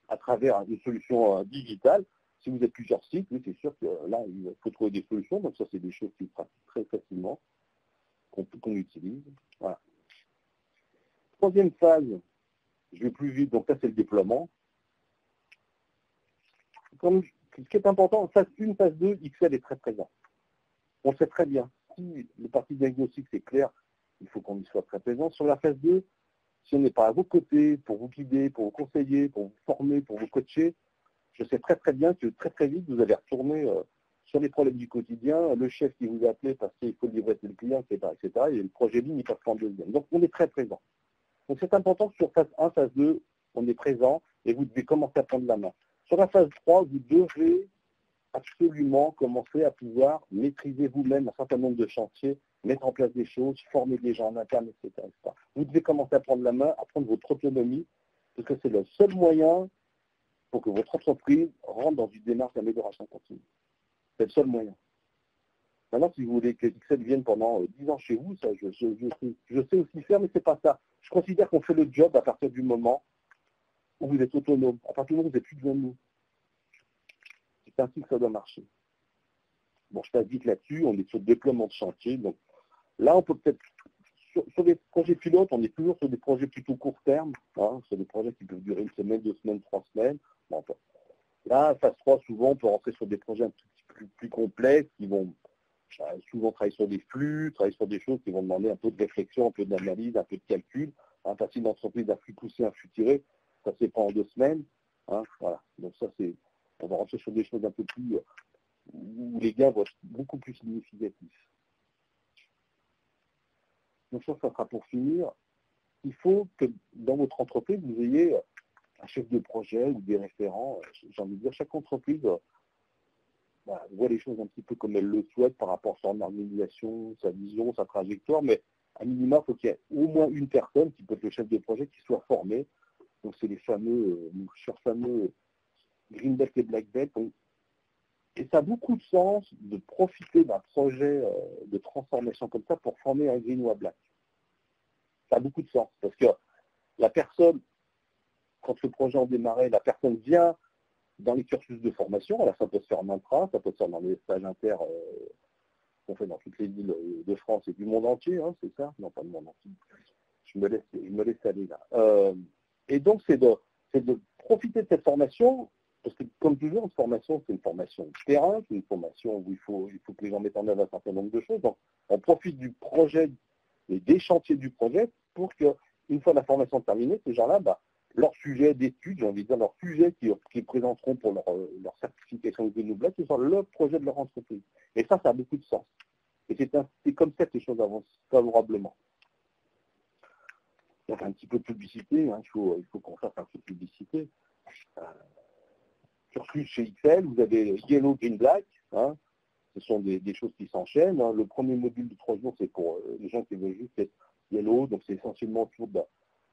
à travers une solution digitale. Si vous êtes plusieurs sites, oui, c'est sûr que là, il faut trouver des solutions. Donc ça, c'est des choses qui se pratiquent très facilement, qu'on utilise. Voilà. Troisième phase, je vais plus vite, donc ça, c'est le déploiement. Ce qui est important, phase 1, phase 2, XL est très présent. On sait très bien. Si le parti diagnostic, c'est clair, il faut qu'on y soit très présent. Sur la phase 2, si on n'est pas à vos côtés, pour vous guider, pour vous conseiller, pour vous former, pour vous coacher, je sais très très bien que très très vite, vous allez retourner sur les problèmes du quotidien, le chef qui vous a appelé parce qu'il faut livrer le client, etc., et le projet ligne, il passe en deuxième. Donc on est très présent. Donc c'est important que sur phase 1, phase 2, on est présent et vous devez commencer à prendre la main. Sur la phase 3, vous devez absolument commencer à pouvoir maîtriser vous-même un certain nombre de chantiers, mettre en place des choses, former des gens en interne, etc. Vous devez commencer à prendre la main, à prendre votre autonomie, parce que c'est le seul moyen pour que votre entreprise rentre dans une démarche d'amélioration continue. C'est le seul moyen. Maintenant, si vous voulez que XL vienne pendant 10 ans chez vous, ça, je sais aussi faire, mais ce n'est pas ça. Je considère qu'on fait le job à partir du moment où vous êtes autonome, à partir du moment où vous n'êtes plus devant nous. C'est ainsi que ça doit marcher. Bon, je passe vite là-dessus, on est sur le déploiement de chantier. Donc là, on peut peut-être, sur des projets pilotes, on est toujours sur des projets plutôt court terme, hein, sur des projets qui peuvent durer 1 semaine, 2 semaines, 3 semaines. Bon, là, phase 3, souvent, on peut rentrer sur des projets un petit plus complexes qui vont souvent travailler sur des flux, travailler sur des choses qui vont demander un peu de réflexion, un peu d'analyse, un peu de calcul. Hein, facile d'entreprise, un flux poussé, un flux tiré, ça se fait pas en 2 semaines. Hein, voilà. Donc ça, on va rentrer sur des choses un peu plus où les gains vont être beaucoup plus significatifs. Donc ça sera pour finir. Il faut que dans votre entreprise, vous ayez un chef de projet ou des référents. J'ai envie de dire, chaque entreprise voit les choses un petit peu comme elle le souhaite par rapport à son organisation, sa vision, sa trajectoire, mais à minima, il faut qu'il y ait au moins une personne qui peut être le chef de projet qui soit formé. Donc c'est les fameux, Green Belt et Black Belt. Et ça a beaucoup de sens de profiter d'un projet de transformation comme ça pour former un Green ou un Black. Ça a beaucoup de sens parce que la personne, quand le projet a démarré, la personne vient dans les cursus de formation. Alors ça peut se faire en intra, ça peut se faire dans les stages inter qu'on fait dans toutes les villes de France et du monde entier, hein, c'est ça? Non, pas du monde entier. Je me laisse aller là. Et donc c'est de profiter de cette formation. Parce que, comme toujours, une formation, c'est une formation de terrain, c'est une formation où il faut que les gens mettent en œuvre un certain nombre de choses. Donc, on profite du projet et des chantiers du projet pour qu'une fois la formation terminée, ces gens-là, leur sujet d'étude, j'ai envie de dire, leur sujet qu'ils présenteront pour leur certification de Green ou Black, ce sera le projet de leur entreprise. Et ça a beaucoup de sens. Et c'est comme ça que les choses avancent favorablement. Donc, un petit peu de publicité, hein, il faut qu'on fasse un peu de publicité. Cursus chez XL, vous avez Yellow, Green, Black. Hein, ce sont des choses qui s'enchaînent. Hein. Le premier module de 3 jours, c'est pour les gens qui veulent juste être Yellow. Donc, c'est essentiellement autour de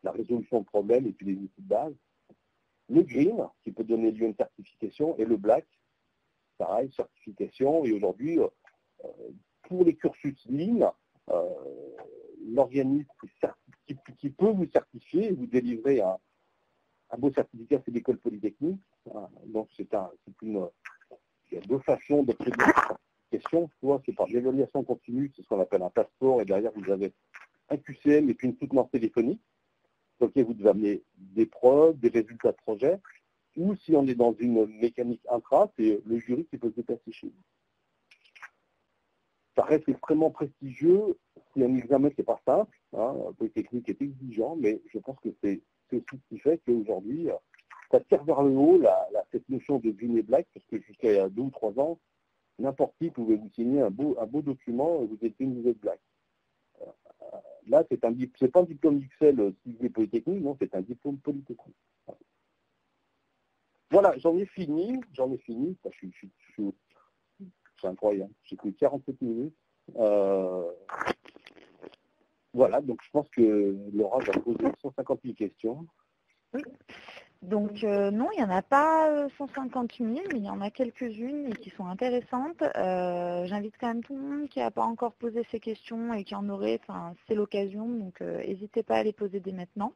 la résolution de problèmes et puis les outils de base. Le Green, qui peut donner lieu à une certification. Et le Black, pareil, certification. Et aujourd'hui, pour les cursus Lean, l'organisme qui peut vous certifier et vous délivrer un beau certificat, c'est l'école polytechnique. Donc, il y a 2 façons d'obtenir cette certification. Soit c'est par l'évaluation continue, c'est ce qu'on appelle un passeport, et derrière, vous avez un QCM et puis une soutenance téléphonique, sur lequel vous devez amener des preuves, des résultats de projet. Ou si on est dans une mécanique intra, c'est le jury qui peut se déplacer chez vous. Ça reste extrêmement prestigieux. C'est un examen qui n'est pas simple. Hein. Polytechnique est exigeant, mais je pense que c'est aussi ce qui fait qu'aujourd'hui, ça tire vers le haut cette notion de Green et Black, parce que jusqu'à il y a 2 ou 3 ans, n'importe qui pouvait vous signer un beau document et vous êtes Green, vous êtes Black. Là, c'est pas un diplôme XL ciblé Polytechnique, non, c'est un diplôme Polytechnique. Voilà, j'en ai fini. C'est incroyable. J'ai pris 47 minutes. Voilà, donc je pense que Laura va poser 150 000 questions.
Oui. Donc non, il n'y en a pas 150 000, mais il y en a quelques-unes et qui sont intéressantes. J'invite quand même tout le monde qui n'a pas encore posé ces questions et qui en aurait, c'est l'occasion, donc n'hésitez pas à les poser dès maintenant.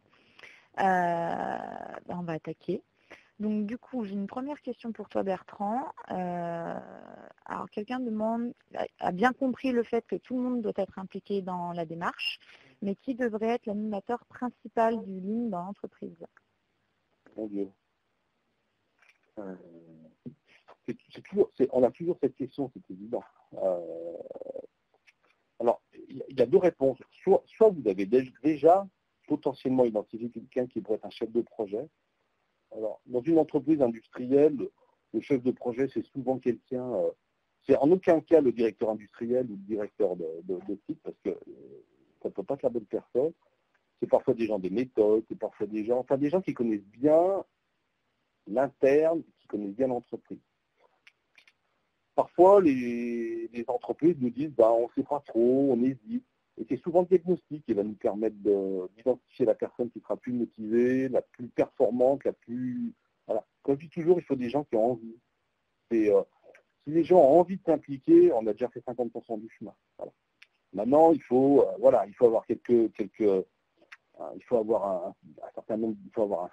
On va attaquer. Donc du coup, j'ai une première question pour toi Bertrand. Alors quelqu'un a bien compris le fait que tout le monde doit être impliqué dans la démarche, mais qui devrait être l'animateur principal du Lean dans l'entreprise?
Mon Dieu. On a toujours cette question, c'est évident. Alors, il y a 2 réponses. Soit vous avez déjà potentiellement identifié quelqu'un qui pourrait être un chef de projet. Alors, dans une entreprise industrielle, le chef de projet, c'est souvent quelqu'un, c'est en aucun cas le directeur industriel ou le directeur de site, parce que ça ne peut pas être la bonne personne. C'est parfois des gens des méthodes, c'est parfois des gens qui connaissent bien l'interne, qui connaissent bien l'entreprise. Parfois, les entreprises nous disent on ne sait pas trop, on hésite. Et c'est souvent le diagnostic qui va nous permettre d'identifier la personne qui sera plus motivée, la plus performante, la plus... Voilà. Comme je dis toujours, il faut des gens qui ont envie. Si les gens ont envie de s'impliquer, on a déjà fait 50% du chemin. Voilà. Maintenant, il faut avoir il faut avoir un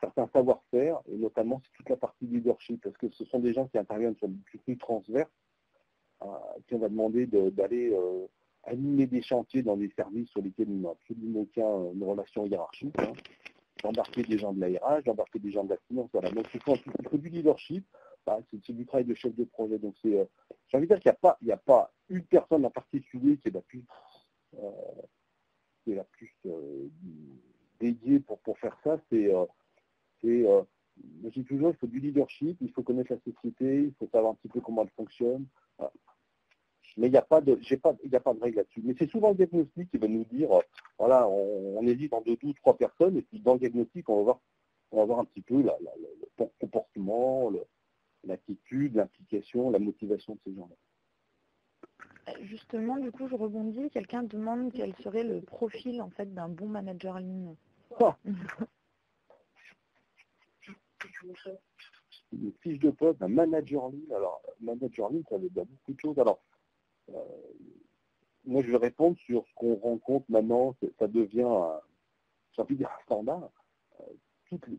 certain savoir-faire, et notamment c'est toute la partie leadership, parce que ce sont des gens qui interviennent sur du plus transverse, qui on va demander d'aller animer des chantiers dans des services sur lesquels il n'y a absolument aucune relation hiérarchique, hein. D'embarquer des gens de la RH, d'embarquer des gens de la finance, voilà. Donc il faut du leadership, c'est du travail de chef de projet. Donc j'ai envie de dire qu'il n'y a pas une personne en particulier qui est la plus dédiée pour faire ça. Je dis toujours, il faut du leadership, il faut connaître la société, il faut savoir un petit peu comment elle fonctionne. Voilà. Mais il n'y a pas de règle là-dessus. Mais c'est souvent le diagnostic qui va nous dire, voilà, on hésite entre 2 ou 3 personnes, et puis dans le diagnostic, on va voir on va voir un petit peu le comportement, l'attitude, l'implication, la motivation de ces gens-là.
Justement, du coup, je rebondis. Quelqu'un demande quel serait le profil en fait d'un bon manager lean.
Ah, une fiche de poste d'un manager lean. Alors, manager lean, ça veut dire beaucoup de choses. Alors, moi, je vais répondre sur ce qu'on rencontre maintenant. Ça devient, j'ai envie de dire, un standard.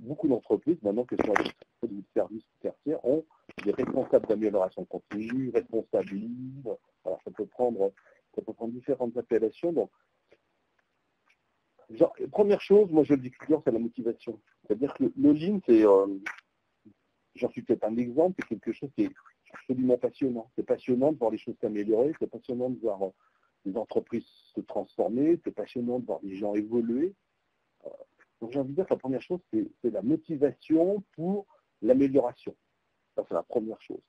Beaucoup d'entreprises, maintenant que ce soit des services tertiaires, ont des responsables d'amélioration continue, responsables lean. Alors, ça peut prendre différentes appellations. Donc, première chose, moi je le dis client, c'est la motivation. C'est-à-dire que le lean, c'est, j'en suis peut-être un exemple, c'est quelque chose qui est absolument passionnant. C'est passionnant de voir les choses s'améliorer, c'est passionnant de voir les entreprises se transformer, c'est passionnant de voir les gens évoluer. Donc j'ai envie de dire que la première chose, c'est la motivation pour l'amélioration. Ça, c'est la première chose.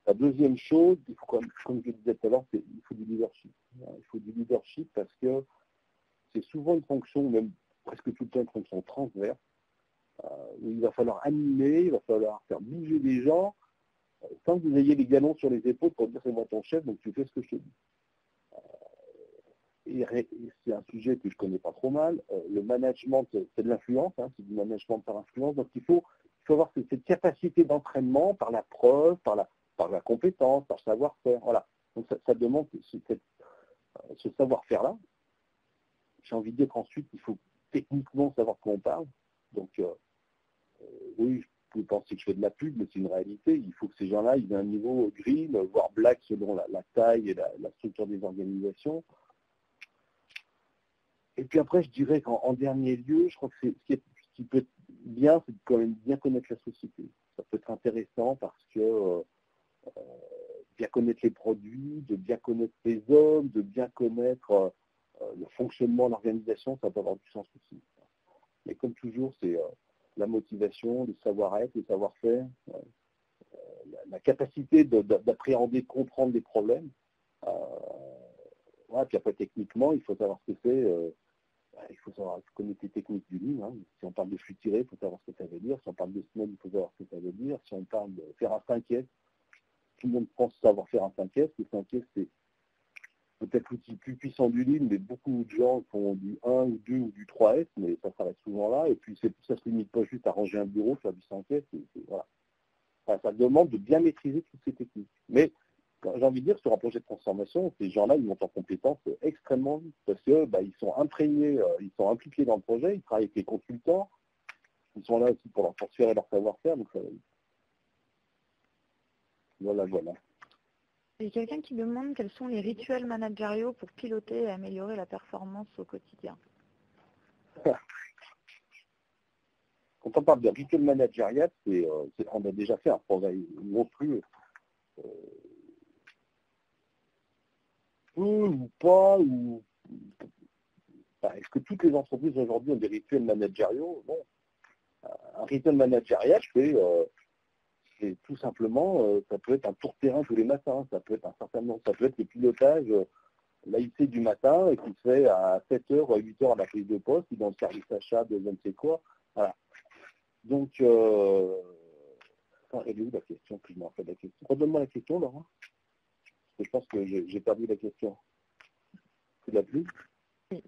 La deuxième chose, il faut comme je le disais tout à l'heure, il faut du leadership. Il faut du leadership parce que c'est souvent une fonction, même presque tout le temps une fonction transverse, où il va falloir animer, il va falloir faire bouger les gens, sans que vous ayez les galons sur les épaules pour dire c'est moi ton chef, donc tu fais ce que je te dis. Et c'est un sujet que je connais pas trop mal. Le management, c'est de l'influence, c'est du management par influence. Donc il faut avoir cette capacité d'entraînement par la preuve, par la compétence, par le savoir-faire. Voilà. Donc ça demande ce savoir-faire-là. J'ai envie de dire qu'ensuite, il faut techniquement savoir de quoi on parle. Donc oui, vous pensez que je fais de la pub, mais c'est une réalité. Il faut que ces gens-là ils aient un niveau green, voire black selon la taille et la structure des organisations. Et puis après, je dirais qu'en dernier lieu, je crois que ce qui peut être bien, c'est de quand même bien connaître la société. Ça peut être intéressant parce que bien connaître les produits, de bien connaître les hommes, de bien connaître le fonctionnement de l'organisation, ça peut avoir du sens aussi. Mais comme toujours, c'est la motivation, le savoir-être, le savoir-faire, la capacité d'appréhender, de comprendre les problèmes. Puis après, techniquement, il faut savoir ce que c'est. Il faut connaître les techniques du lean. Si on parle de flux tiré, il faut savoir ce que ça veut dire. Si on parle de semaine, il faut savoir ce que ça veut dire. Si on parle de faire un 5S, tout le monde pense savoir faire un 5S. Le 5S, c'est peut-être l'outil le plus puissant du lean, mais beaucoup de gens font du 1 ou 2 ou du 3S, mais ça s'arrête souvent là. Et puis ça ne se limite pas juste à ranger un bureau, faire du 5S. Voilà. Ça demande de bien maîtriser toutes ces techniques. Mais j'ai envie de dire, sur un projet de transformation, ces gens-là, ils montent en compétences extrêmement vite parce que ils sont imprégnés, ils sont impliqués dans le projet, ils travaillent avec les consultants, ils sont là aussi pour leur transférer leur savoir-faire. Donc, voilà.
Il y a quelqu'un qui demande quels sont les rituels managériaux pour piloter et améliorer la performance au quotidien.
Quand on parle de rituel managérial, on a déjà fait un progrès monstrueux. Ou pas, est-ce que toutes les entreprises aujourd'hui ont des rituels managériaux? Non. Un rituel managérial, c'est tout simplement, ça peut être un tour de terrain tous les matins, ça peut être ça peut être le pilotage l'AIC du matin qui se fait à 7h ou à 8h à la prise de poste, ou dans le service achat de je ne sais quoi. Voilà. Donc, elle est où la question? Puis je m'en fais la question. Redonne-moi la question, Laurent. Je pense que j'ai perdu la question. Tu l'as plus?
Oui.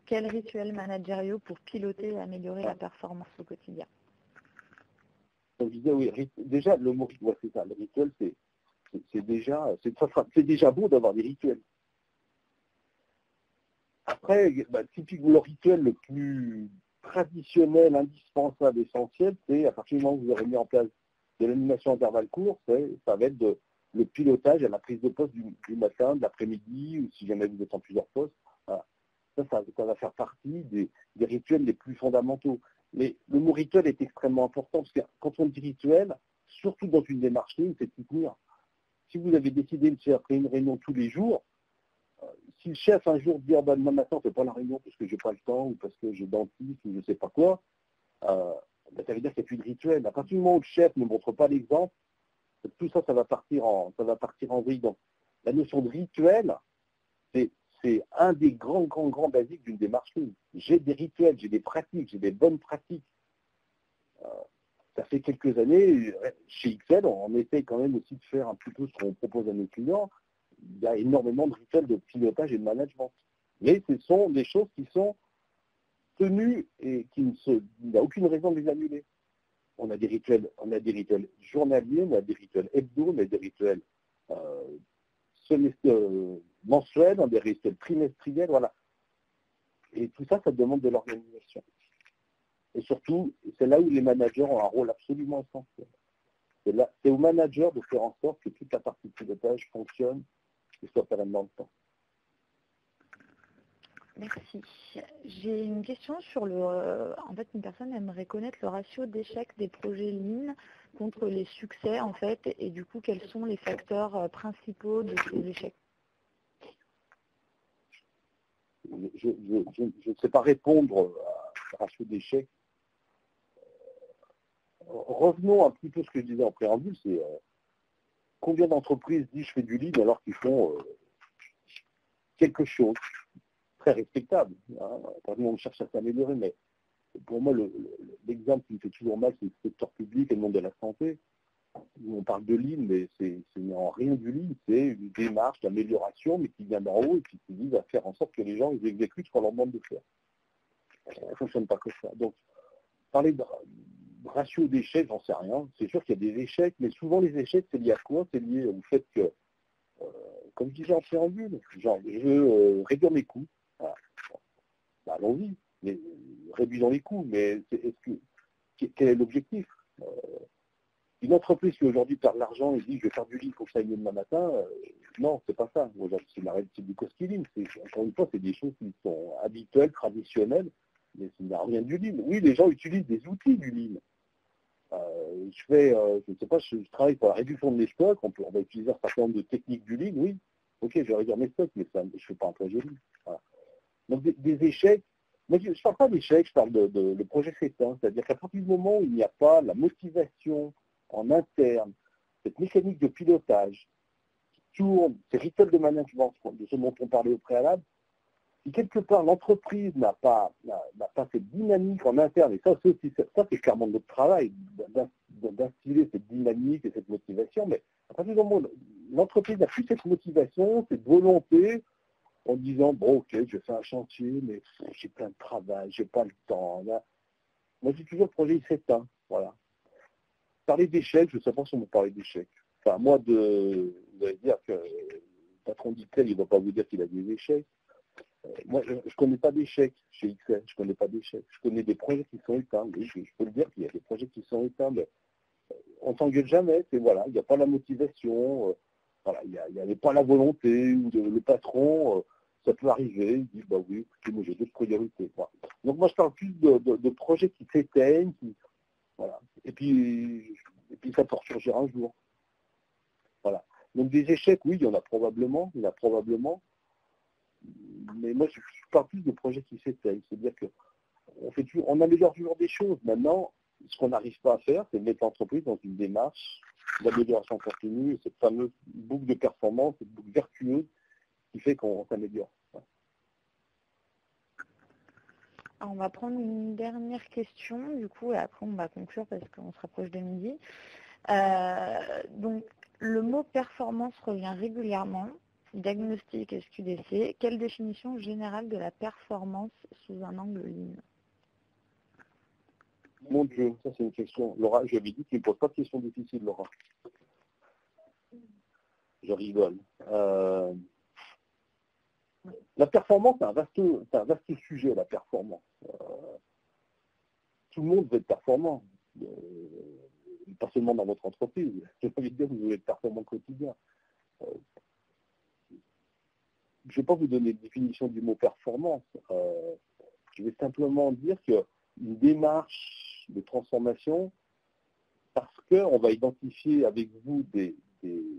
Quels rituels managériaux pour piloter et améliorer la performance au quotidien?
Donc, je disais, oui, déjà, le mot rituel, c'est ça. Le rituel, c'est déjà beau d'avoir des rituels. Après, typiquement, le rituel le plus traditionnel, indispensable, essentiel, c'est à partir du moment où vous aurez mis en place de l'animation intervalle court, ça va être le pilotage à la prise de poste du matin, de l'après-midi, ou si jamais vous êtes en plusieurs postes. Voilà. Ça va faire partie des rituels les plus fondamentaux. Mais le mot rituel est extrêmement important, parce que quand on dit rituel, surtout dans une démarche ligne, c'est de s'y tenir. Si vous avez décidé de faire une réunion tous les jours, si le chef un jour dit demain matin on ne fait pas la réunion parce que j'ai pas le temps ou parce que j'ai dentiste ou je ne sais pas quoi, ça veut dire qu'il n'y a plus de rituel. À partir du moment où le chef ne montre pas l'exemple, tout ça, ça va partir en vrille. Donc, la notion de rituel, c'est un des grands basiques d'une démarche ligne. J'ai des rituels, j'ai des pratiques, j'ai des bonnes pratiques. Ça fait quelques années, chez XL, on essaie quand même aussi de faire un petit peu ce qu'on propose à nos clients. Il y a énormément de rituels de pilotage et de management. Mais ce sont des choses qui sont tenues et il n'y a aucune raison de les annuler. On a des rituels journaliers, on a des rituels hebdo, on a des rituels mensuels, on a des rituels trimestriels, voilà. Et tout ça, ça demande de l'organisation. Et surtout, c'est là où les managers ont un rôle absolument essentiel. C'est aux managers de faire en sorte que toute la partie de pilotage fonctionne et soit pérenne dans le temps.
Merci. J'ai une question sur en fait, une personne aimerait connaître le ratio d'échec des projets Lean contre les succès, en fait, et du coup, quels sont les facteurs principaux de ces échecs?
Je ne sais pas répondre à ratio d'échec. Revenons un petit peu à ce que je disais en préambule, c'est combien d'entreprises disent je fais du lead alors qu'ils font quelque chose très respectable. Hein. On cherche à s'améliorer, mais pour moi, l'exemple qui me fait toujours mal, c'est le secteur public et le monde de la santé. On parle de lean, mais c'est en rien du lean, c'est une démarche d'amélioration, mais qui vient d'en haut et qui vise à faire en sorte que les gens ils exécutent ce qu'on leur demande de faire. Ça ne fonctionne pas comme ça. Donc, parler de ratio d'échecs, j'en sais rien. C'est sûr qu'il y a des échecs, mais souvent les échecs, c'est lié à quoi? C'est lié au fait que, comme je disais en préambule, genre, je veux réduire mes coûts. Voilà. Bah, allons-y, mais réduisons les coûts, mais quel est l'objectif? Une entreprise qui aujourd'hui perd de l'argent et dit je vais faire du lean pour que ça aille mieux demain matin, non, c'est pas ça. Aujourd'hui, c'est du cost killing. Encore une fois, c'est des choses qui sont habituelles, traditionnelles, mais il n'y a rien du lean. Oui, les gens utilisent des outils du lean. Je ne sais pas, je travaille pour la réduction de mes stocks, on va utiliser un certain nombre de techniques du lean, oui, ok, je vais réduire mes stocks, mais ça, je ne fais pas un projet lean. Voilà. Donc des échecs, moi je ne parle pas d'échecs, je parle de projet s'éteint, c'est-à-dire qu'à partir du moment où il n'y a pas la motivation en interne, cette mécanique de pilotage qui tourne, ces rituels de management, de ce dont on parlait au préalable, si quelque part l'entreprise n'a pas cette dynamique en interne, et ça c'est clairement notre travail, d'instiller cette dynamique et cette motivation, mais à partir du moment où l'entreprise n'a plus cette motivation, cette volonté, en disant, bon ok, je fais un chantier, mais j'ai plein de travail, j'ai pas le temps. Là. Moi je dis toujours, le projet il s'éteint. Voilà. Parler d'échecs, je ne sais pas si on peut parler d'échecs. Enfin, moi, vous allez dire que le patron d'XL, il ne doit pas vous dire qu'il a des échecs. Moi, je ne connais pas d'échecs chez XL, je ne connais pas d'échecs. Je connais des projets qui sont éteints. Oui, je peux le dire qu'il y a des projets qui sont éteints, mais on ne s'engueule jamais. C'est voilà, il n'y a pas la motivation, voilà, il n'y avait pas la volonté, ou le patron, ça peut arriver, il dit, bah oui, écoutez, moi j'ai d'autres priorités. Voilà. Donc moi, je parle plus de projets qui s'éteignent, voilà. Et puis ça peut ressurgir un jour. Voilà. Donc des échecs, oui, il y en a probablement, mais moi je parle plus de projets qui s'éteignent. C'est-à-dire qu'on améliore toujours des choses. Maintenant, ce qu'on n'arrive pas à faire, c'est mettre l'entreprise dans une démarche d'amélioration continue, cette fameuse boucle de performance, cette boucle vertueuse qui fait qu'on s'améliore. Voilà.
On va prendre une dernière question, du coup, et après on va conclure parce qu'on se rapproche de midi. Donc, le mot performance revient régulièrement, diagnostic et SQDC. Quelle définition générale de la performance sous un angle Lean?
Mon Dieu, ça c'est une question. Laura, je lui ai dit qu'il ne pose pas de questions difficiles, Laura. Je rigole. La performance, c'est un vaste sujet, la performance. Tout le monde veut être performant. Pas seulement dans votre entreprise. J'ai envie de dire que vous voulez être performant au quotidien. Je ne vais pas vous donner de définition du mot performance. Je vais simplement dire qu'une démarche de transformation, parce qu'on va identifier avec vous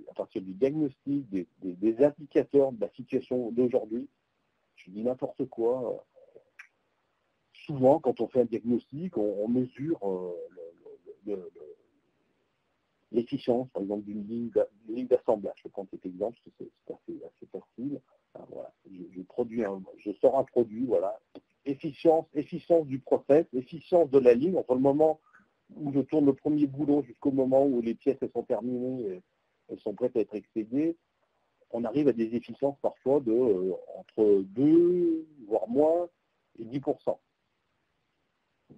à partir du diagnostic, des indicateurs de la situation d'aujourd'hui. Je dis n'importe quoi. Souvent, quand on fait un diagnostic, on mesure l'efficience, par exemple, d'une ligne d'assemblage. Je prends cet exemple, c'est assez facile. Enfin, voilà. Je sors un produit, voilà. Efficience du process, efficience de la ligne entre le moment où je tourne le premier boulot jusqu'au moment où les pièces elles sont terminées, elles sont prêtes à être expédiées, on arrive à des efficiences parfois de entre 2, voire moins, et 10%.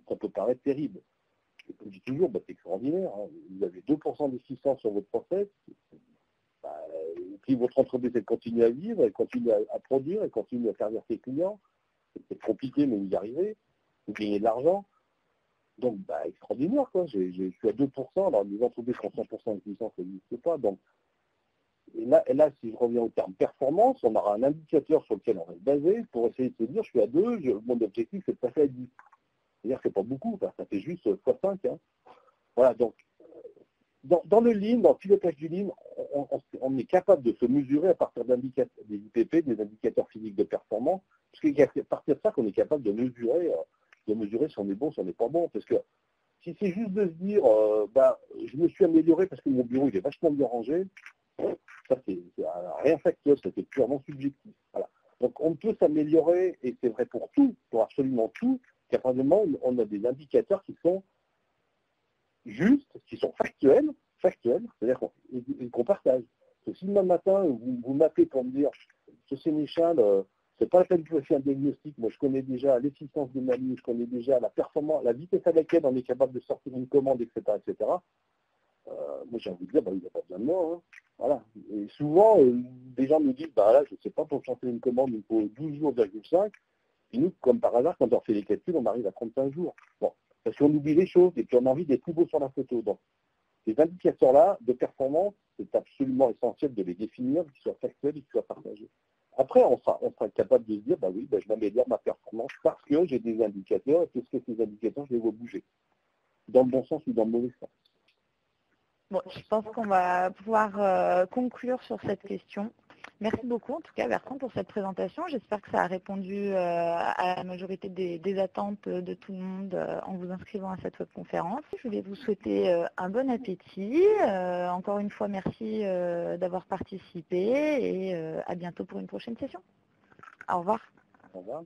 Ça peut paraître terrible. Et comme je dis toujours, c'est extraordinaire. Hein. Vous avez 2% d'efficience sur votre process, et puis votre entreprise elle continue à vivre, elle continue à produire, elle continue à servir ses clients. C'est compliqué, mais vous y arrivez. Vous gagnez de l'argent. Donc, extraordinaire, quoi. Je suis à 2%, alors les entreprises qui ont 100% d'efficience, ça n'existe pas. Donc, et là, si je reviens au terme performance, on aura un indicateur sur lequel on va se baser pour essayer de se dire, je suis à 2, mon objectif, c'est de passer à 10. C'est-à-dire que c'est pas beaucoup, ça fait juste x5. Hein. Voilà, donc, dans le Lean, dans le pilotage du Lean, on est capable de se mesurer à partir des IPP, des indicateurs physiques de performance, parce qu'il y a à partir de ça qu'on est capable de mesurer si on est bon, si on n'est pas bon. Parce que si c'est juste de se dire, je me suis amélioré parce que mon bureau il est vachement bien rangé, ça c'est rien factuel, ça c'est purement subjectif. Voilà. Donc on peut s'améliorer, et c'est vrai pour tout, pour absolument tout, qu'à partir du moment où on a des indicateurs qui sont justes, qui sont factuels, c'est-à-dire qu'on partage. Parce que si demain matin, vous m'appelez pour me dire, ce Sénéchal, c'est pas la peine que je fasse un diagnostic, moi je connais déjà l'efficience de ma ligne, je connais déjà la performance, la vitesse à laquelle on est capable de sortir une commande, etc. Moi j'ai envie de dire, il n'y a pas besoin de moi. Hein. Voilà. Et souvent, des gens me disent, là, je ne sais pas, pour sortir une commande, il faut 12 jours,5. Et nous, comme par hasard, quand on fait les calculs, on arrive à 35 jours. Bon, parce qu'on oublie les choses et puis on a envie d'être plus beau sur la photo. Donc, ces indicateurs-là de performance, c'est absolument essentiel de les définir, qu'ils soient factuels et qu'ils soient partagés. Après, on sera capable de se dire, je m'améliore ma performance parce que j'ai des indicateurs et qu'est-ce que ces indicateurs, je les vois bouger. Dans le bon sens ou dans le mauvais sens.
Bon, je pense qu'on va pouvoir conclure sur cette question. Merci beaucoup, en tout cas, Bertrand, pour cette présentation. J'espère que ça a répondu à la majorité des attentes de tout le monde en vous inscrivant à cette webconférence. Je vais vous souhaiter un bon appétit. Encore une fois, merci d'avoir participé et à bientôt pour une prochaine session. Au revoir.
Au revoir.